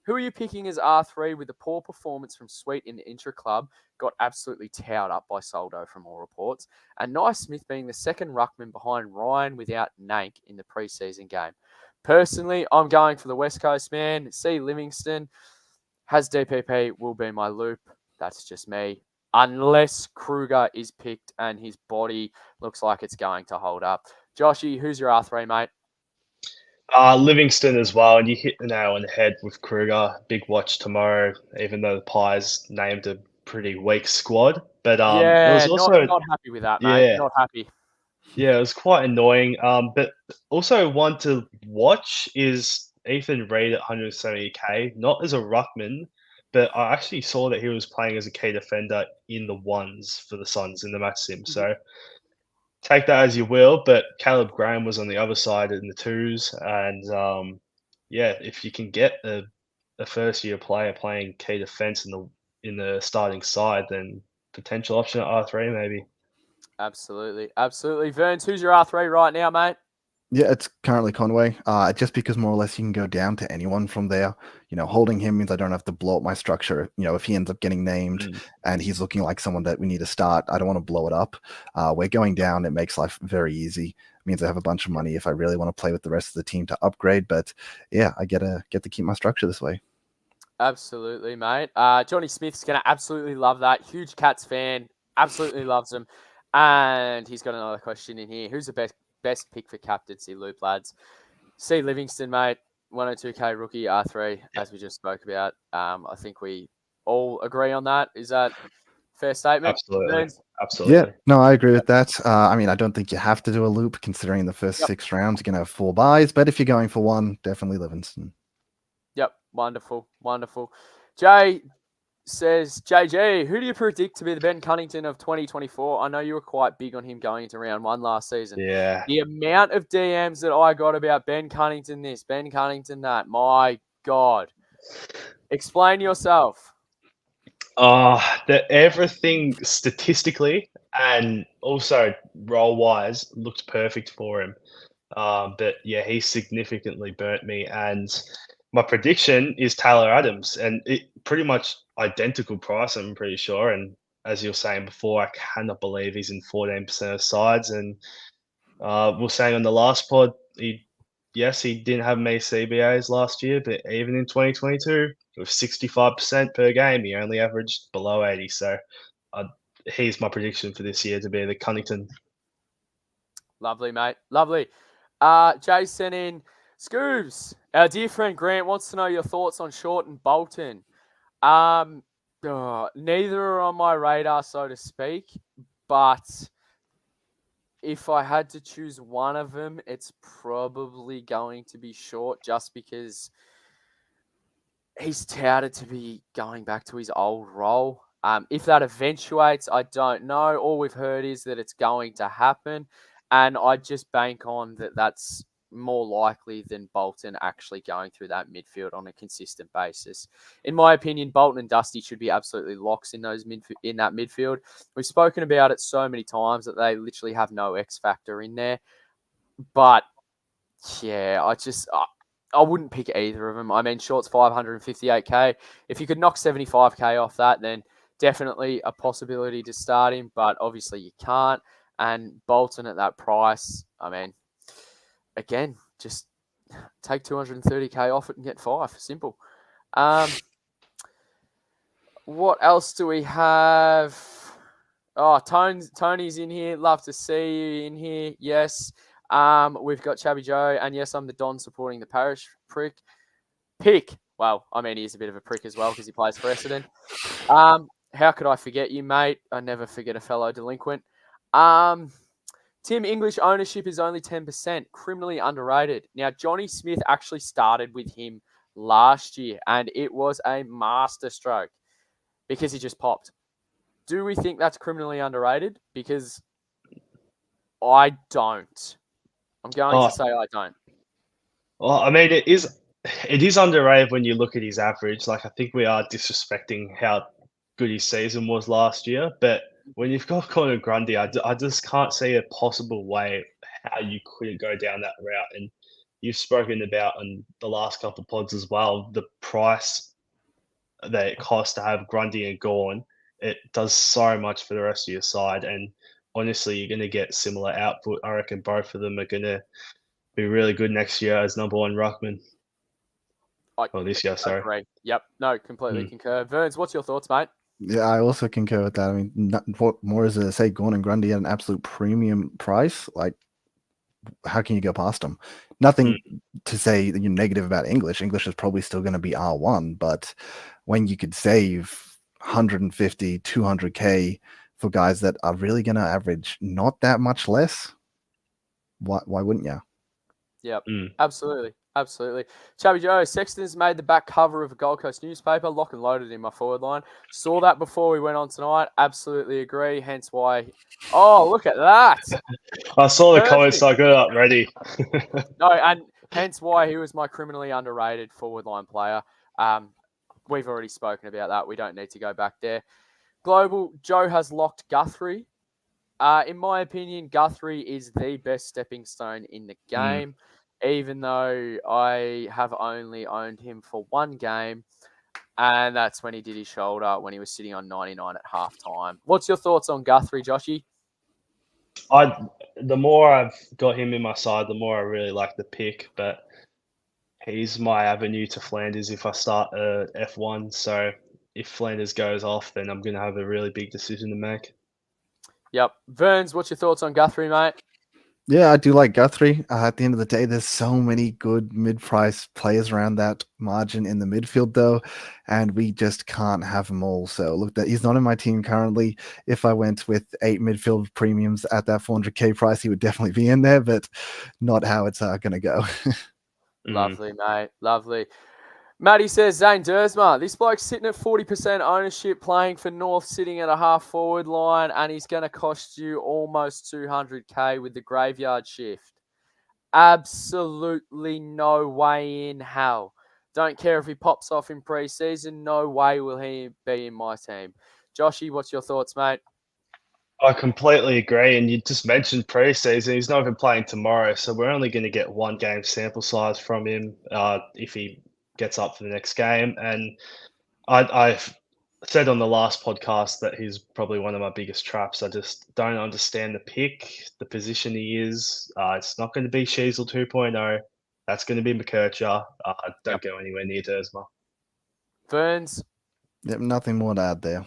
who are you picking as R3 with a poor performance from Sweet in the intra-club? Got absolutely towed up by Soldo from all reports. And Nice Smith being the second ruckman behind Ryan without Nank in the preseason game. Personally, I'm going for the West Coast man. C. Livingston has DPP, will be my loop. That's just me. Unless Kruger is picked and his body looks like it's going to hold up. Joshy, who's your R3, mate? Livingston as well, and you hit the nail on the head with Kruger. Big watch tomorrow, even though the Pies named a pretty weak squad. But it was also not happy with that, mate. Not happy. Yeah, it was quite annoying. But also one to watch is Ethan Reid at 170k, not as a ruckman, but I actually saw that he was playing as a key defender in the ones for the Suns in the match sim. So take that as you will. But Caleb Graham was on the other side in the twos, and if you can get a first year player playing key defense in the starting side, then potential option at R3 maybe. Absolutely. Verns, who's your R3 right now, mate? Yeah, it's currently Conway. Just because more or less you can go down to anyone from there. Holding him means I don't have to blow up my structure. If he ends up getting named and he's looking like someone that we need to start, I don't want to blow it up. We're going down. It makes life very easy. It means I have a bunch of money if I really want to play with the rest of the team to upgrade. But yeah, I get to keep my structure this way. Absolutely, mate. Johnny Smith's going to absolutely love that. Huge Cats fan. Absolutely loves them. And he's got another question in here. Who's the best pick for captaincy, Loop, lads? C. Livingston, mate. 102k rookie, R3, as we just spoke about. I think we all agree on that. Is that a fair statement? Absolutely. Yeah, no, I agree with that. I don't think you have to do a loop considering the first 6 rounds you're going to have 4 buys. But if you're going for one, definitely Livingston. Yep, wonderful. Jay says, JG, who do you predict to be the Ben Cunnington of 2024? I know you were quite big on him going into round 1 last season. Yeah. The amount of DMs that I got about Ben Cunnington this, Ben Cunnington that, my God. Explain yourself. Everything statistically and also role-wise looked perfect for him. But yeah, he significantly burnt me, and my prediction is Taylor Adams, and it pretty much identical price, I'm pretty sure. And as you were saying before, I cannot believe he's in 14% of sides. And we were saying on the last pod, he didn't have many CBAs last year, but even in 2022, with 65% per game, he only averaged below 80. So he's my prediction for this year to be the Cunnington. Lovely, mate. Lovely. Jay sent in, Scoobs, our dear friend Grant wants to know your thoughts on Short and Bolton. Neither are on my radar, so to speak, but if I had to choose one of them, it's probably going to be Short, just because he's touted to be going back to his old role. If that eventuates, I don't know. All we've heard is that it's going to happen, and I just bank on that that's more likely than Bolton actually going through that midfield on a consistent basis. In my opinion, Bolton and Dusty should be absolutely locks in in that midfield. We've spoken about it so many times that they literally have no X factor in there. But yeah, I wouldn't pick either of them. I mean, Short's 558k. If you could knock 75k off that, then definitely a possibility to start him. But obviously you can't. And Bolton at that price, I mean, again, just take 230k off it and get 5. Simple. What else do we have? Oh, Tony's in here. Love to see you in here. Yes. We've got Chubby Joe. And yes, I'm the Don supporting the parish pick. Well, I mean, he's a bit of a prick as well because he plays for Essendon. How could I forget you, mate? I never forget a fellow delinquent. Tim, English ownership is only 10%, criminally underrated. Now, Johnny Smith actually started with him last year, and it was a masterstroke because he just popped. Do we think that's criminally underrated? Because I don't. I'm going to say I don't. Well, I mean, it is underrated when you look at his average. Like, I think we are disrespecting how good his season was last year. But when you've got Conor Grundy, I just can't see a possible way how you couldn't go down that route. And you've spoken about in the last couple of pods as well, the price that it costs to have Grundy and Gorn. It does so much for the rest of your side. And honestly, you're going to get similar output. I reckon both of them are going to be really good next year as number one ruckman. I Oh, this year, sorry. agree. Yep. No, completely Mm. concur. Verns, what's your thoughts, mate? Yeah, I also concur with that. I mean, what more is to say? Gorn and Grundy at an absolute premium price. Like, how can you go past them? Nothing to say that you're negative about English. English is probably still going to be R1, but when you could save 150, 200K for guys that are really going to average not that much less, why wouldn't you? Yep. Absolutely. Absolutely. Chubby Joe, Sexton's made the back cover of a Gold Coast newspaper, lock and loaded in my forward line. Saw that before we went on tonight. Absolutely agree. Hence why. Oh, look at that. I saw the Perfect. comments, so I got it up ready. No, and hence why he was my criminally underrated forward line player. We've already spoken about that. We don't need to go back there. Global, Joe has locked Guthrie. In my opinion, Guthrie is the best stepping stone in the game, even though I have only owned him for one game, and that's when he did his shoulder when he was sitting on 99 at halftime. What's your thoughts on Guthrie, Joshy? The more I've got him in my side, the more I really like the pick, but he's my avenue to Flanders if I start F1. So if Flanders goes off, then I'm going to have a really big decision to make. Yep. Verns, what's your thoughts on Guthrie, mate? Yeah, I do like Guthrie. At the end of the day, there's so many good mid-price players around that margin in the midfield, though, and we just can't have them all. So look, that he's not in my team currently. If I went with 8 midfield premiums at that 400K price, he would definitely be in there, but not how it's going to go. Lovely, mate. Lovely. Matty says, Zane Dersma, this bloke's sitting at 40% ownership, playing for North, sitting at a half forward line, and he's going to cost you almost 200K with the graveyard shift. Absolutely no way in hell. Don't care if he pops off in pre-season. No way will he be in my team. Joshy, what's your thoughts, mate? I completely agree. And you just mentioned pre-season. He's not even playing tomorrow, so we're only going to get one game sample size from him if he gets up for the next game. And I've said on the last podcast that he's probably one of my biggest traps. I just don't understand the pick, the position he is. It's not going to be Sheasel 2.0. That's going to be McKercher. Don't go anywhere near Dersma. Ferns? Yep, nothing more to add there.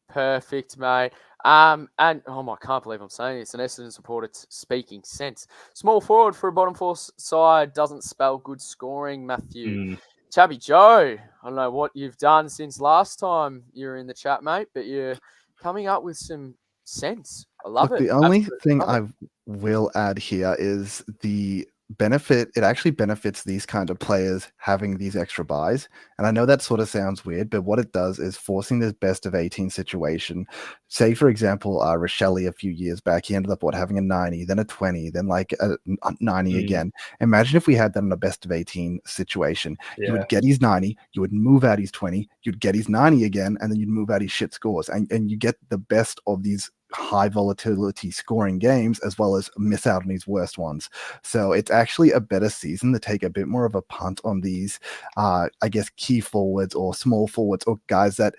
Perfect, mate. And I can't believe I'm saying this. An Essendon supporter speaking sense. Small forward for a bottom four side doesn't spell good scoring, Matthew. Chubby Joe, I don't know what you've done since last time you were in the chat, mate, but you're coming up with some sense. I love it. The only thing I will add here is the benefit. It actually benefits these kind of players having these extra buys. And I know that sort of sounds weird, but what it does is forcing this best of 18 situation. Say, for example, Rochelle a few years back, he ended up having a 90, then a 20, then like a 90 again. Imagine if we had that in a best of 18 situation. Yeah. You would get his 90, you would move out his 20, you'd get his 90 again, and then you'd move out his shit scores. And you get the best of these high volatility scoring games as well as miss out on these worst ones. So it's actually a better season to take a bit more of a punt on these I guess key forwards or small forwards or guys that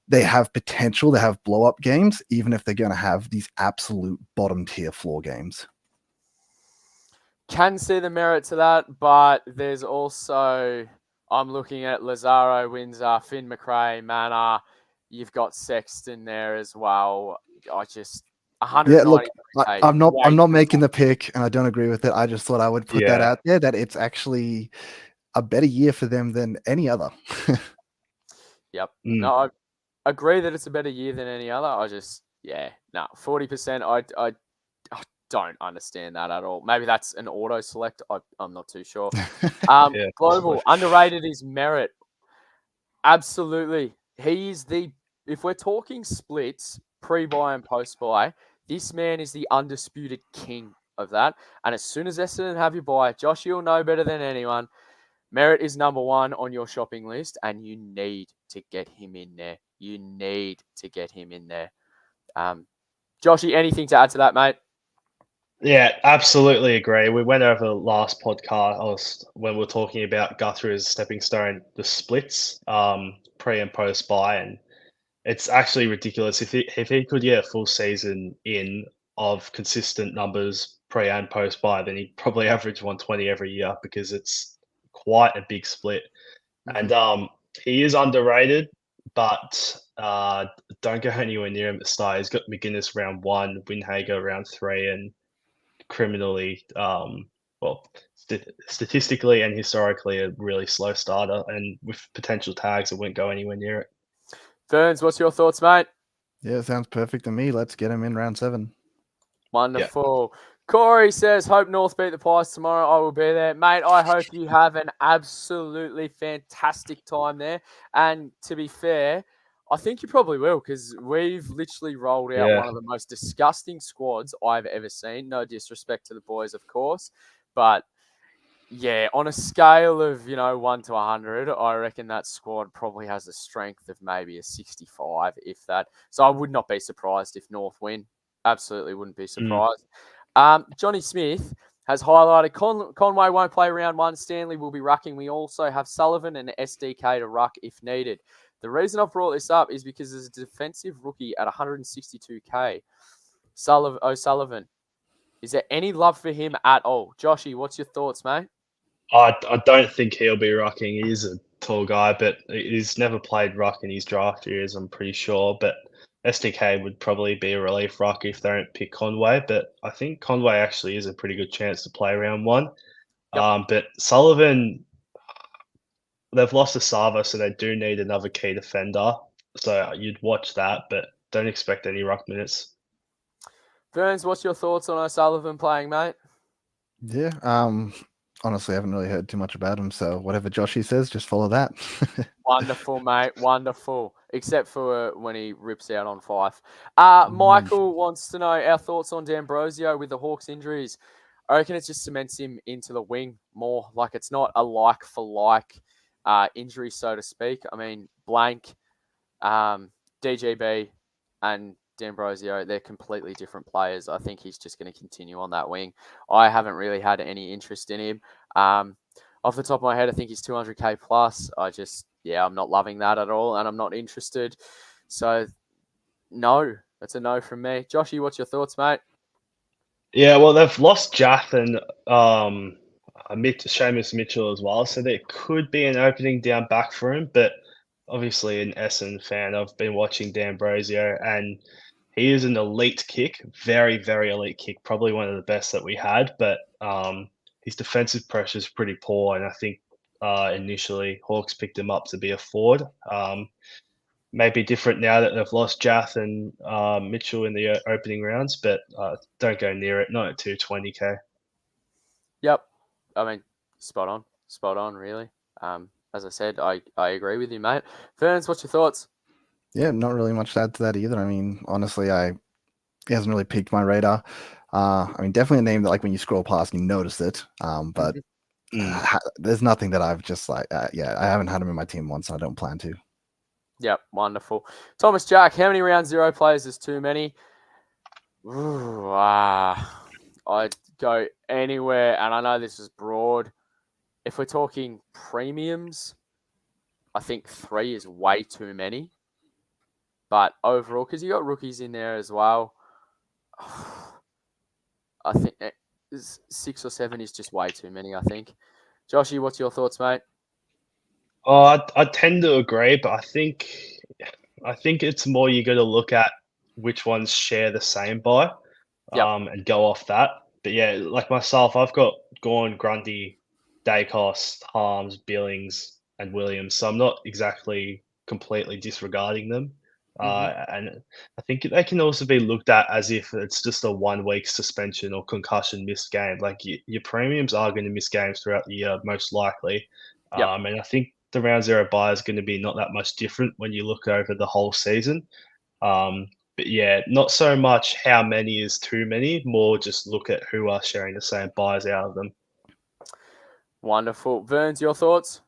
they have potential to have blow up games, even if they're going to have these absolute bottom tier floor games. Can see the merit to that, but there's also, I'm looking at Lazaro, Windsor, Finn McRae, Manor. You've got Sexton there as well. I just 190. Yeah, look, I'm not making the pick, and I don't agree with it. I just thought I would put that out there that it's actually a better year for them than any other. Yep. No, I agree that it's a better year than any other. 40%. I don't understand that at all. Maybe that's an auto select. I'm not too sure. Global underrated is merit. Absolutely, he's if we're talking splits, pre-buy and post-buy, this man is the undisputed king of that. And as soon as Essendon have your buy, Josh, you'll know better than anyone. Merritt is number one on your shopping list, and you need to get him in there. You need to get him in there. Joshy, anything to add to that, mate? Yeah, absolutely agree. We went over the last podcast when we were talking about Guthrie as a stepping stone, the splits, pre and post buy, and it's actually ridiculous. If he could get a full season in of consistent numbers pre and post buy, then he'd probably average 120 every year because it's quite a big split. And he is underrated, but don't go anywhere near him at the start. He's got McGuinness round 1, Winhager round 3, and criminally, statistically and historically, a really slow starter. And with potential tags, it won't go anywhere near it. Ferns, what's your thoughts, mate? Yeah, sounds perfect to me. Let's get him in round 7. Wonderful. Corey says, hope North beat the Pies tomorrow. I will be there. Mate, I hope you have an absolutely fantastic time there. And to be fair, I think you probably will, because we've literally rolled out one of the most disgusting squads I've ever seen. No disrespect to the boys, of course. But yeah, on a scale of, 1 to 100, I reckon that squad probably has a strength of maybe a 65, if that. So I would not be surprised if North win. Absolutely wouldn't be surprised. Johnny Smith has highlighted Conway won't play round 1. Stanley will be rucking. We also have Sullivan and SDK to ruck if needed. The reason I've brought this up is because there's a defensive rookie at 162k. O'Sullivan. Is there any love for him at all? Joshy, what's your thoughts, mate? I don't think he'll be rucking. He's a tall guy, but he's never played ruck in his draft years, I'm pretty sure. But SDK would probably be a relief ruck if they don't pick Conway. But I think Conway actually is a pretty good chance to play round 1. Yep. But Sullivan, they've lost to Sava, so they do need another key defender. So you'd watch that, but don't expect any ruck minutes. Burns, what's your thoughts on O'Sullivan playing, mate? Yeah, honestly, I haven't really heard too much about him, so whatever Joshy says, just follow that. Wonderful, mate. Wonderful. Except for when he rips out on Fife. Michael wants to know our thoughts on D'Ambrosio with the Hawks injuries. I reckon it just cements him into the wing more. Like, it's not a like-for-like injury, so to speak. I mean, Blank, DGB, and D'Ambrosio, they're completely different players. I think he's just going to continue on that wing. I haven't really had any interest in him. Off the top of my head, I think he's 200k plus. I'm not loving that at all, and I'm not interested. So, no, that's a no from me. Joshy, what's your thoughts, mate? Yeah, well, they've lost Jaff and Seamus Mitchell as well, so there could be an opening down back for him. But obviously, an Essendon fan, I've been watching D'Ambrosio, and he is an elite kick, very, very elite kick, probably one of the best that we had. But his defensive pressure is pretty poor, and I think initially Hawks picked him up to be a forward. Maybe different now that they've lost Jaff and Mitchell in the opening rounds, but don't go near it, not at 220k. Yep. I mean, spot on, really. As I said, I agree with you, mate. Ferns, what's your thoughts? Yeah, not really much to add to that either. I mean, honestly, he hasn't really piqued my radar. I mean, definitely a name that, like, when you scroll past, you notice it. But there's nothing that I've just I haven't had him in my team once, and I don't plan to. Yep, wonderful. Thomas Jack, how many round 0 players is too many? I'd go anywhere, and I know this is broad. If we're talking premiums, I think 3 is way too many. But overall, because you got rookies in there as well, I think 6 or 7 is just way too many, I think. Joshy, what's your thoughts, mate? I tend to agree, but I think it's more you got to look at which ones share the same buy, and go off that. But yeah, like myself, I've got Gawn, Grundy, Dacos, Harms, Billings, and Williams, so I'm not exactly completely disregarding them. And I think they can also be looked at as if it's just a 1 week suspension or concussion missed game. Like, your premiums are going to miss games throughout the year, most likely. And I think the round 0 buy is going to be not that much different when you look over the whole season. But yeah, not so much how many is too many, more just look at who are sharing the same buys out of them. Wonderful. Verns, your thoughts?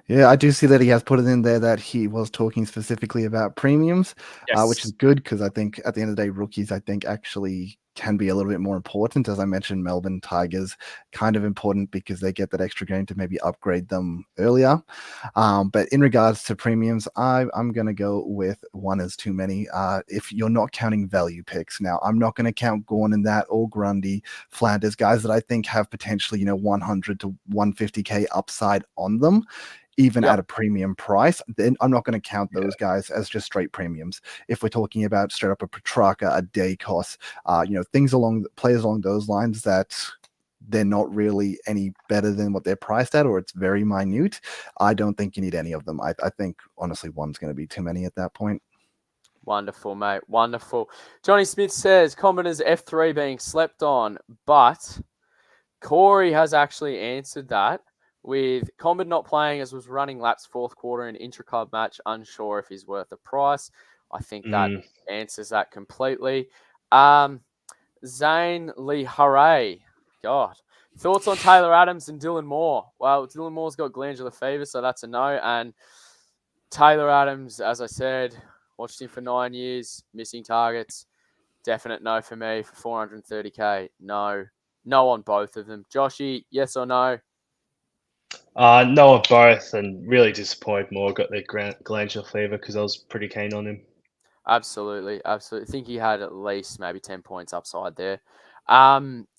Yeah, I do see that he has put it in there that he was talking specifically about premiums, which is good because I think at the end of the day, rookies, I think actually can be a little bit more important. As I mentioned, Melbourne Tigers kind of important because they get that extra game to maybe upgrade them earlier. But in regards to premiums, I'm going to go with one is too many. If you're not counting value picks, now I'm not going to count Gorn in that or Grundy, Flanders, guys that I think have potentially 100 to 150k upside on them, even at a premium price. Then I'm not going to count those guys as just straight premiums. If we're talking about straight up a Petrarca, a Dacos, things players along those lines that they're not really any better than what they're priced at, or it's very minute, I don't think you need any of them. I think honestly one's going to be too many at that point. Wonderful, mate. Wonderful. Johnny Smith says Combinator's F3 being slept on, but Corey has actually answered that with Combat not playing as was running laps fourth quarter in intra-club match, unsure if he's worth the price. I think that answers that completely. Zane Lee Hooray. God. Thoughts on Taylor Adams and Dylan Moore? Well, Dylan Moore's got glandular fever, so that's a no. And Taylor Adams, as I said, watched him for 9 years, missing targets. Definite no for me for 430k. No. No on both of them. Joshy, yes or no? No on both, and really disappointed Moore got the glandular fever because I was pretty keen on him. Absolutely. I think he had at least maybe 10 points upside there.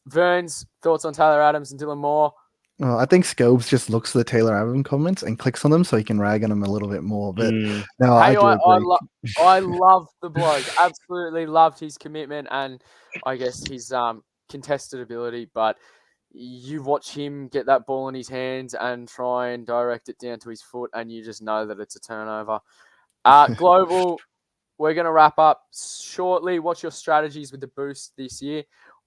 Verns, thoughts on Taylor Adams and Dylan Moore? Well, I think Scobes just looks at the Taylor Adams comments and clicks on them so he can rag on him a little bit more. But no, I do agree. I love the bloke. Absolutely loved his commitment and I guess his contested ability. But you watch him get that ball in his hands and try and direct it down to his foot, and you just know that it's a turnover. Global, we're going to wrap up shortly. What's your strategies with the boost this year?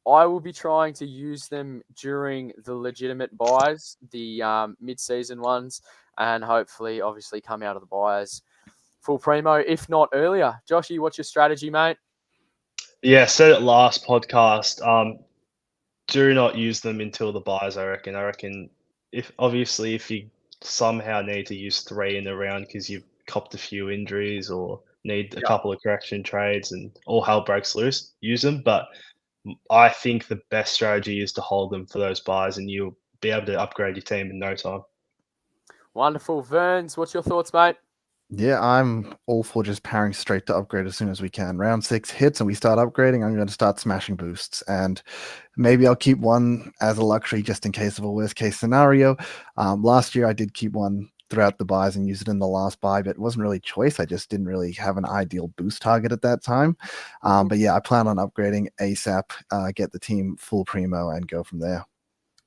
I will be trying to use them during the legitimate buys, the mid-season ones, and hopefully, obviously, come out of the buys full primo, if not earlier. Joshy, what's your strategy, mate? Yeah, said it last podcast. Do not use them until the buys, I reckon. I reckon if you somehow need to use 3 in the round because you've copped a few injuries or need a couple of correction trades and all hell breaks loose, use them. But I think the best strategy is to hold them for those buys and you'll be able to upgrade your team in no time. Wonderful. Verns, what's your thoughts, mate? Yeah, I'm all for just powering straight to upgrade as soon as we can. Round 6 hits and we start upgrading, I'm going to start smashing boosts. And maybe I'll keep one as a luxury just in case of a worst case scenario. Last year I did keep one throughout the buys and use it in the last buy, but it wasn't really choice. I just didn't really have an ideal boost target at that time. But yeah, I plan on upgrading ASAP, get the team full primo and go from there.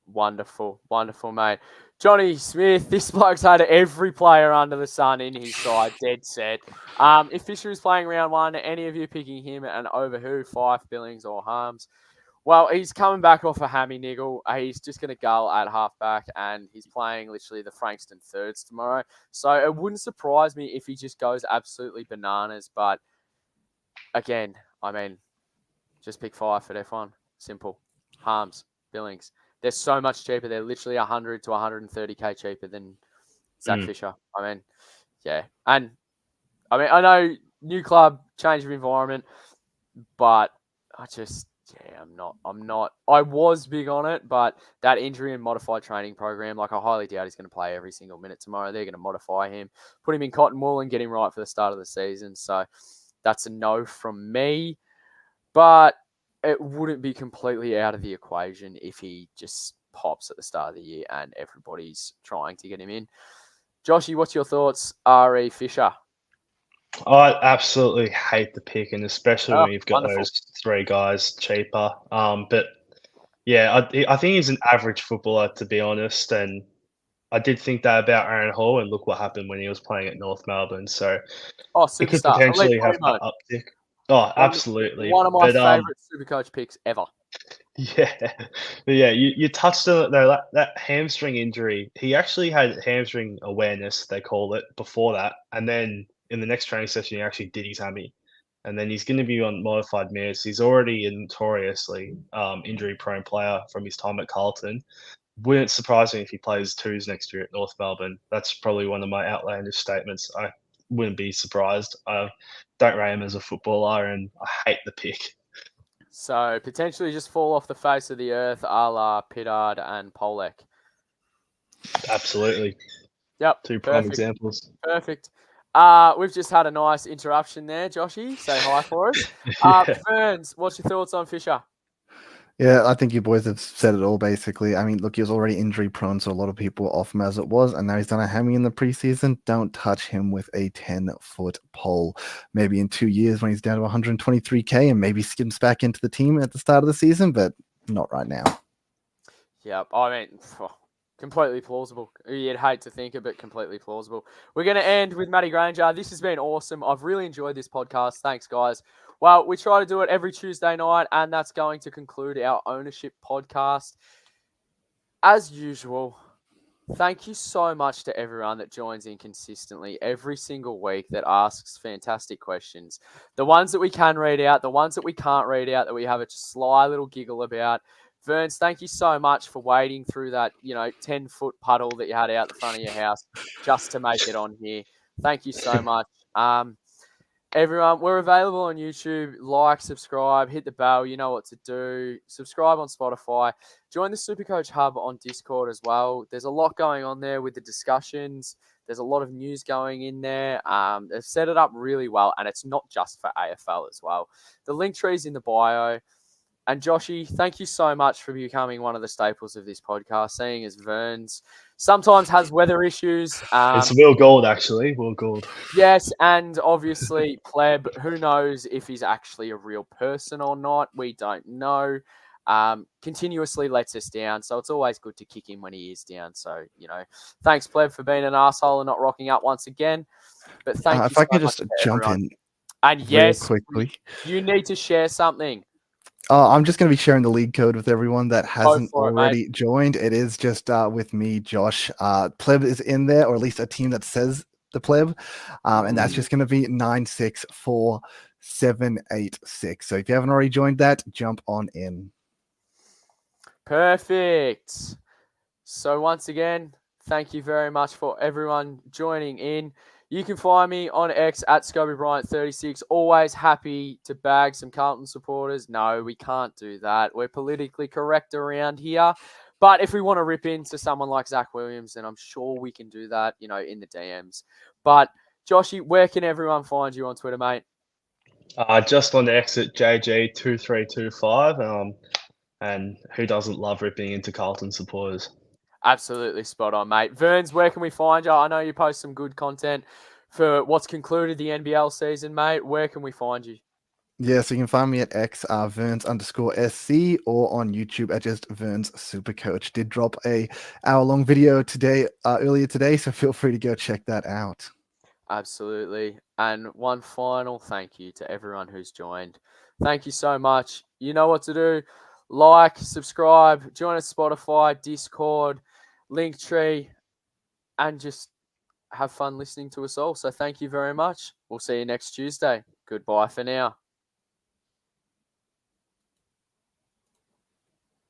Wonderful. Wonderful, mate. Johnny Smith, this bloke's had every player under the sun in his side, dead set. If Fisher is playing round 1, any of you picking him and over who, Fife, Billings or Harms? Well, he's coming back off a hammy niggle. He's just going to gull at halfback and he's playing literally the Frankston thirds tomorrow. So it wouldn't surprise me if he just goes absolutely bananas. But again, I mean, just pick Fife at F1. Simple. Harms, Billings. They're so much cheaper. They're literally 100 to 130k cheaper than Zach Fisher. I mean, yeah. And I mean, I know new club, change of environment, but I'm not. I was big on it, but that injury and modified training program, like I highly doubt he's going to play every single minute tomorrow. They're going to modify him, put him in cotton wool and get him right for the start of the season. So that's a no from me. But it wouldn't be completely out of the equation if he just pops at the start of the year and everybody's trying to get him in. Joshy, what's your thoughts? R.E. Fisher. I absolutely hate the pick, and especially when you've got those 3 guys cheaper. But yeah, I think he's an average footballer, to be honest. And I did think that about Aaron Hall, and look what happened when he was playing at North Melbourne. So it could potentially have that uptick. Oh, absolutely. One of my favourite Supercoach picks ever. Yeah, you touched on it though. That hamstring injury, he actually had hamstring awareness, they call it, before that, and then in the next training session, he actually did his hammy. and then he's going to be on modified minutes. He's already a notoriously injury-prone player from his time at Carlton. Wouldn't surprise me if he plays twos next year at North Melbourne. That's probably one of my outlandish statements. I wouldn't be surprised. I don't rate him as a footballer, and I hate the pick. So potentially just fall off the face of the earth, a la Pittard and Polek. Absolutely. Yep. Two prime examples. Perfect. We've just had a nice interruption there, Joshy. Say hi for us. Ferns, what's your thoughts on Fisher? Yeah, I think you boys have said it all, basically. I mean, look, he was already injury prone, so a lot of people were off him as it was, and now he's done a hammy in the preseason. Don't touch him with a 10-foot pole. Maybe in 2 years when he's down to 123K and maybe skims back into the team at the start of the season, but not right now. Yeah, I mean, completely plausible. You'd hate to think it, but completely plausible. We're going to end with Matty Granger. This has been awesome. I've really enjoyed this podcast. Thanks, guys. Well, we try to do it every Tuesday night, and that's going to conclude our ownership podcast. As usual, thank you so much to everyone that joins in consistently every single week that asks fantastic questions. The ones that we can read out, the ones that we can't read out, that we have a sly little giggle about. Verns, thank you so much for wading through that, 10-foot puddle that you had out the front of your house just to make it on here. Thank you so much. Everyone, we're available on YouTube. Like, subscribe, hit the bell. You know what to do. Subscribe on Spotify. Join the Supercoach Hub on Discord as well. There's a lot going on there with the discussions. There's a lot of news going in there. They've set it up really well, and it's not just for AFL as well. The link tree's in the bio. And Joshy, thank you so much for becoming one of the staples of this podcast, seeing as Verns sometimes has weather issues. It's Will Gould, actually. Will Gould. Yes, and obviously Pleb, who knows if he's actually a real person or not. We don't know. Continuously lets us down, so it's always good to kick him when he is down. So, thanks, Pleb, for being an asshole and not rocking up once again. But thank you if I so could much just jump everyone. in And yes, quickly. You need to share something. I'm just going to be sharing the league code with everyone that hasn't already mate. joined. It is just with me, Josh. Pleb is in there, or at least a team that says the Pleb. And that's just going to be 964786. So if you haven't already joined that, jump on in. Perfect. So once again, thank you very much for everyone joining in. You can find me on X at ScobyBryant36. Always happy to bag some Carlton supporters. No, we can't do that. We're politically correct around here. But if we want to rip into someone like Zach Williams, then I'm sure we can do that, in the DMs. But Joshy, where can everyone find you on Twitter, mate? Just on X at JG2325. And who doesn't love ripping into Carlton supporters? Absolutely spot on, mate. Verns, where can we find you? I know you post some good content for what's concluded the NBL season, mate. Where can we find you? Yeah, so you can find me at X Verns_SC or on YouTube at just Verns Supercoach. Did drop a hour-long video earlier today, so feel free to go check that out. Absolutely. And one final thank you to everyone who's joined. Thank you so much. You know what to do. Like, subscribe, join us Spotify, Discord, Linktree, and just have fun listening to us all. So thank you very much. We'll see you next Tuesday. Goodbye for now.